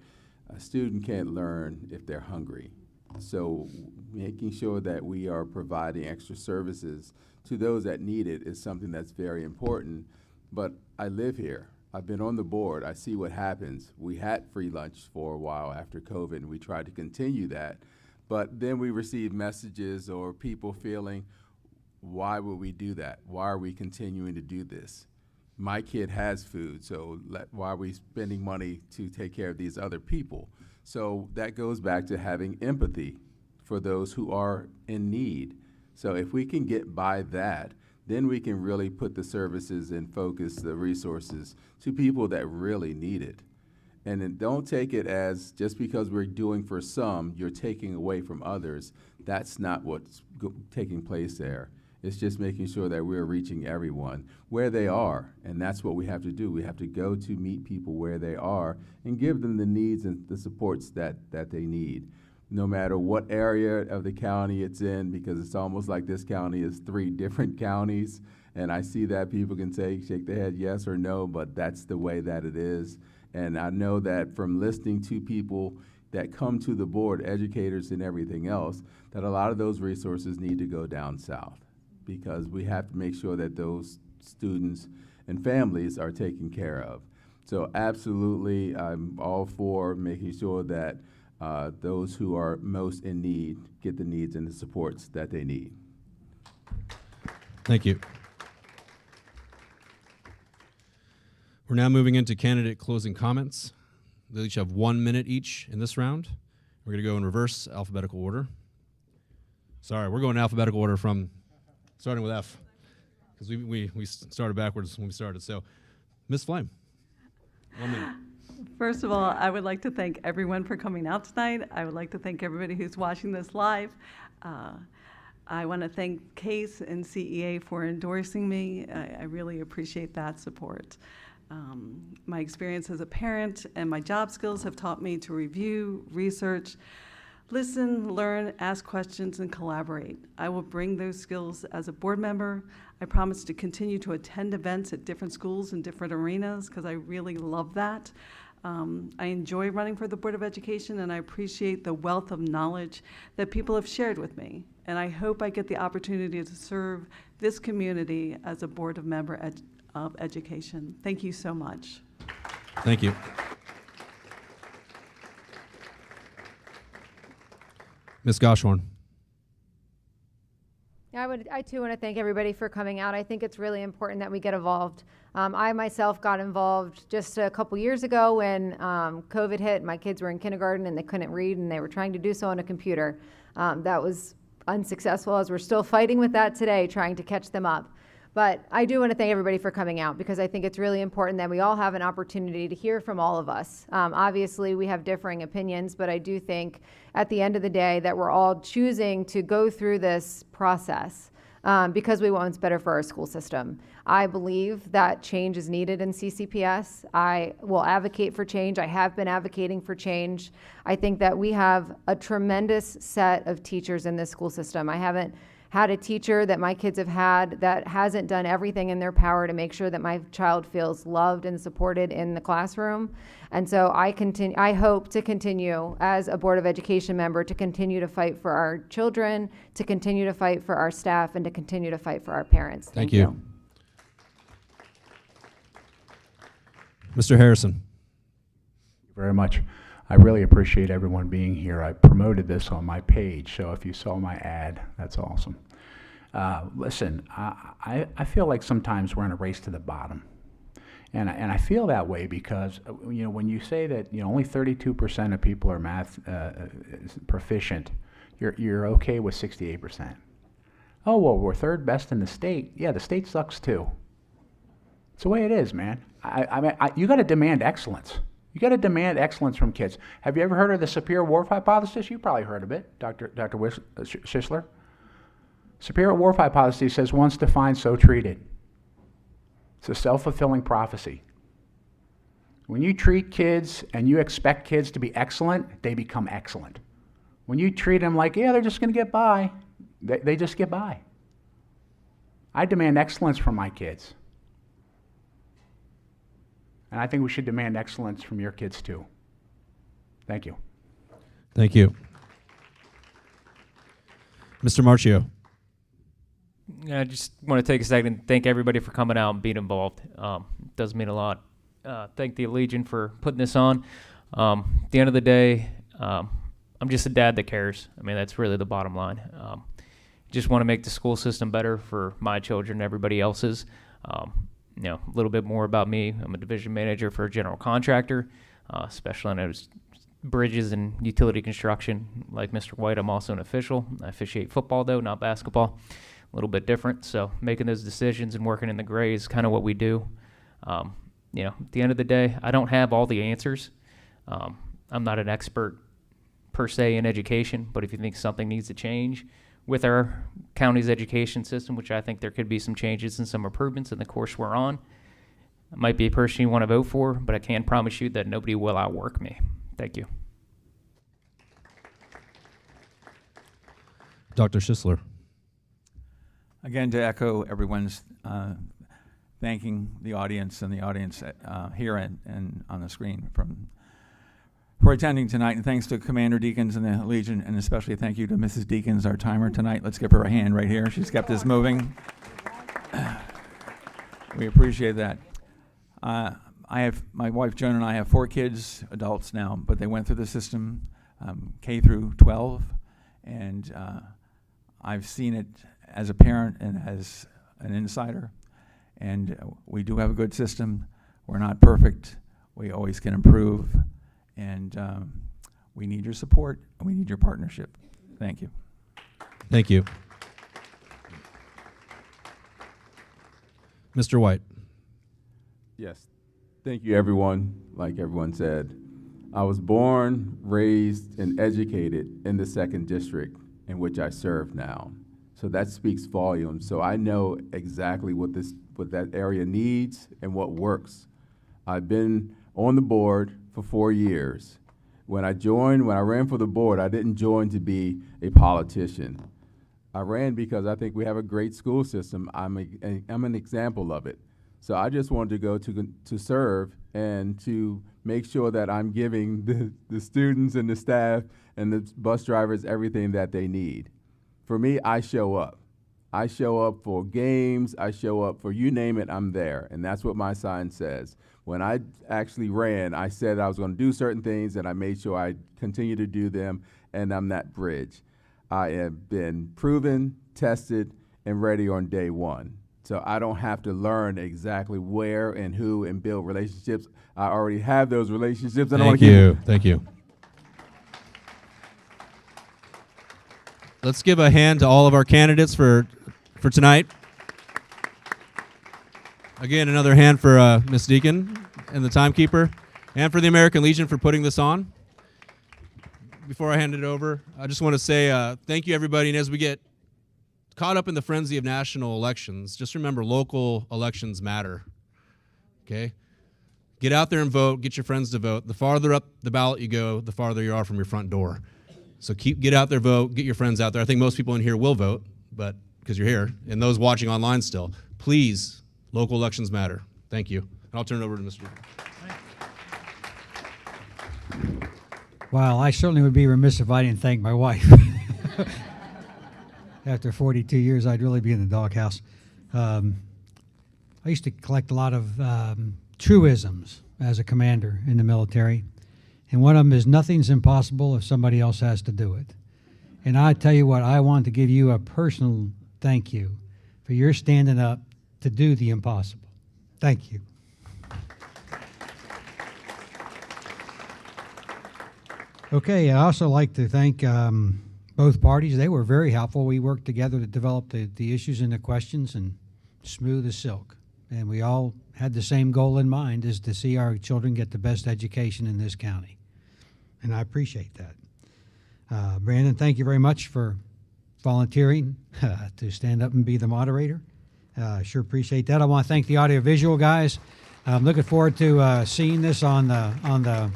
a student can't learn if they're hungry. So making sure that we are providing extra services to those that need it is something that's very important. But I live here. I've been on the board. I see what happens. We had free lunch for a while after COVID, and we tried to continue that. But then we received messages or people feeling, why would we do that? Why are we continuing to do this? My kid has food, so why are we spending money to take care of these other people? So that goes back to having empathy for those who are in need. So if we can get by that, then we can really put the services and focus the resources to people that really need it. And then don't take it as just because we're doing for some, you're taking away from others. That's not what's taking place there. It's just making sure that we're reaching everyone where they are, and that's what we have to do. We have to go to meet people where they are and give them the needs and the supports that they need. no matter what area of the county it's in, because it's almost like this county is 3 different counties. And I see that people can shake their head yes or no, but that's the way that it is. And I know that from listening to people that come to the board, educators and everything else, that a lot of those resources need to go down south, because we have to make sure that those students and families are taken care of. So absolutely, I'm all for making sure that those who are most in need get the needs and the supports that they need. Thank you. We're now moving into candidate closing comments. They'll each have 1 minute each in this round. We're going to go in reverse alphabetical order. Sorry, we're going in alphabetical order from starting with F, because we started backwards when we started. So, Ms. Flame, 1 minute. First of all, I would like to thank everyone for coming out tonight. I would like to thank everybody who's watching this live. I want to thank CASE and CEA for endorsing me. I really appreciate that support. My experience as a parent and my job skills have taught me to review, research, listen, learn, ask questions, and collaborate. I will bring those skills as a board member. I promise to continue to attend events at different schools and different arenas, because I really love that. I enjoy running for the Board of Education, and I appreciate the wealth of knowledge that people have shared with me. And I hope I get the opportunity to serve this community as a board member of education. Thank you so much. Thank you. Ms. Goshorn. I too want to thank everybody for coming out. I think it's really important that we get involved. I myself got involved just a couple years ago when COVID hit. My kids were in kindergarten and they couldn't read, and they were trying to do so on a computer. That was unsuccessful, as we're still fighting with that today, trying to catch them up. But I do want to thank everybody for coming out, because I think it's really important that we all have an opportunity to hear from all of us. Obviously, we have differing opinions, but I do think at the end of the day that we're all choosing to go through this process because we want what's better for our school system. I believe that change is needed in CCPS. I will advocate for change. I have been advocating for change. I think that we have a tremendous set of teachers in this school system. I haven't had a teacher that my kids have had that hasn't done everything in their power to make sure that my child feels loved and supported in the classroom. And so I hope to continue as a Board of Education member to continue to fight for our children, to continue to fight for our staff, and to continue to fight for our parents. Thank you. Mr. Harrison. Thank you very much. I really appreciate everyone being here. I promoted this on my page, so if you saw my ad, that's awesome. Listen, I feel like sometimes we're in a race to the bottom. And I feel that way because, when you say that, only 32% of people are math proficient, you're okay with 68%. Oh, well, we're third best in the state. Yeah, the state sucks too. It's the way it is, man. You got to demand excellence. You got to demand excellence from kids. Have you ever heard of the superior-whorf hypothesis? You probably heard of it, Dr. Schisler. Superior-whorf hypothesis says once defined, so treated. It's a self-fulfilling prophecy. When you treat kids and you expect kids to be excellent, they become excellent. When you treat them like, yeah, they're just going to get by, they just get by. I demand excellence from my kids. And I think we should demand excellence from your kids too. Thank you. Thank you. Mr. Marchio. I just want to take a second and thank everybody for coming out and being involved. It does mean a lot. Thank the Legion for putting this on. At the end of the day, I'm just a dad that cares. I mean, that's really the bottom line. Just want to make the school system better for my children and everybody else's. A little bit more about me. I'm a division manager for a general contractor, specializing in bridges and utility construction. Like Mr. White, I'm also an official. I officiate football, though, not basketball. A little bit different. So making those decisions and working in the gray is kind of what we do. At the end of the day, I don't have all the answers. I'm not an expert per se in education, but if you think something needs to change with our county's education system, which I think there could be some changes and some improvements in the course we're on, I might be a person you want to vote for, but I can promise you that nobody will outwork me. Thank you. Dr. Schisler. Again, to echo everyone's thanking the audience and the audience here and on the screen for attending tonight, and thanks to Commander Deakins and the Legion, and especially thank you to Mrs. Deakins, our timer tonight. Let's give her a hand right here. She's kept us moving. We appreciate that. My wife Joan and I have 4 kids, adults now, but they went through the system K through 12, and I've seen it as a parent and as an insider, and we do have a good system. We're not perfect. We always can improve, and we need your support, and we need your partnership. Thank you. Thank you. Mr. White. Yes. Thank you, everyone. Like everyone said, I was born, raised, and educated in the 2nd District, in which I serve now. So that speaks volumes. So I know exactly what that area needs and what works. I've been on the board for 4 years. When I ran for the board, I didn't join to be a politician. I ran because I think we have a great school system. I'm an example of it. So I just wanted to go to serve and to make sure that I'm giving the students and the staff and the bus drivers everything that they need. For me, I show up. I show up for games. I show up for you name it, I'm there. And that's what my sign says. When I actually ran, I said I was going to do certain things, and I made sure I continue to do them, and I'm that bridge. I have been proven, tested, and ready on day one. So I don't have to learn exactly where and who and build relationships. I already have those relationships. Thank you. Thank you. Let's give a hand to all of our candidates for tonight. Again, another hand for Ms. Deacon and the timekeeper, and for the American Legion for putting this on. Before I hand it over, I just want to say thank you, everybody. And as we get caught up in the frenzy of national elections, just remember local elections matter. Okay? Get out there and vote. Get your friends to vote. The farther up the ballot you go, the farther you are from your front door. So get out there, vote. Get your friends out there. I think most people in here will vote, but because you're here, and those watching online still, please, local elections matter. Thank you. And I'll turn it over to Mr. Well, I certainly would be remiss if I didn't thank my wife. After 42 years, I'd really be in the doghouse. I used to collect a lot of truisms as a commander in the military, and one of them is nothing's impossible if somebody else has to do it. And I tell you what, I want to give you a personal thank you for your standing up to do the impossible. Thank you. Okay, I also like to thank both parties. They were very helpful. We worked together to develop the issues and the questions, and smooth as silk. And we all had the same goal in mind, is to see our children get the best education in this county. And I appreciate that. Brandon, thank you very much for volunteering to stand up and be the moderator. Sure appreciate that. I want to thank the audiovisual guys. I'm looking forward to seeing this on the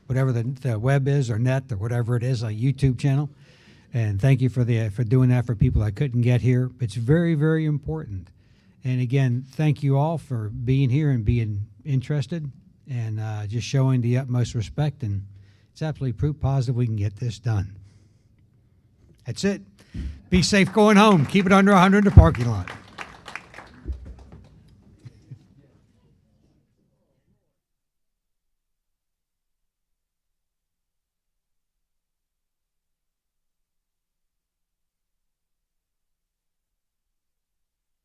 whatever the web is, or net, or whatever it is, a YouTube channel. And thank you for doing that for people that couldn't get here. It's very, very important. And again, thank you all for being here and being interested, and just showing the utmost respect. And it's absolutely proof positive we can get this done. That's it. Be safe going home. Keep it under 100 in the parking lot.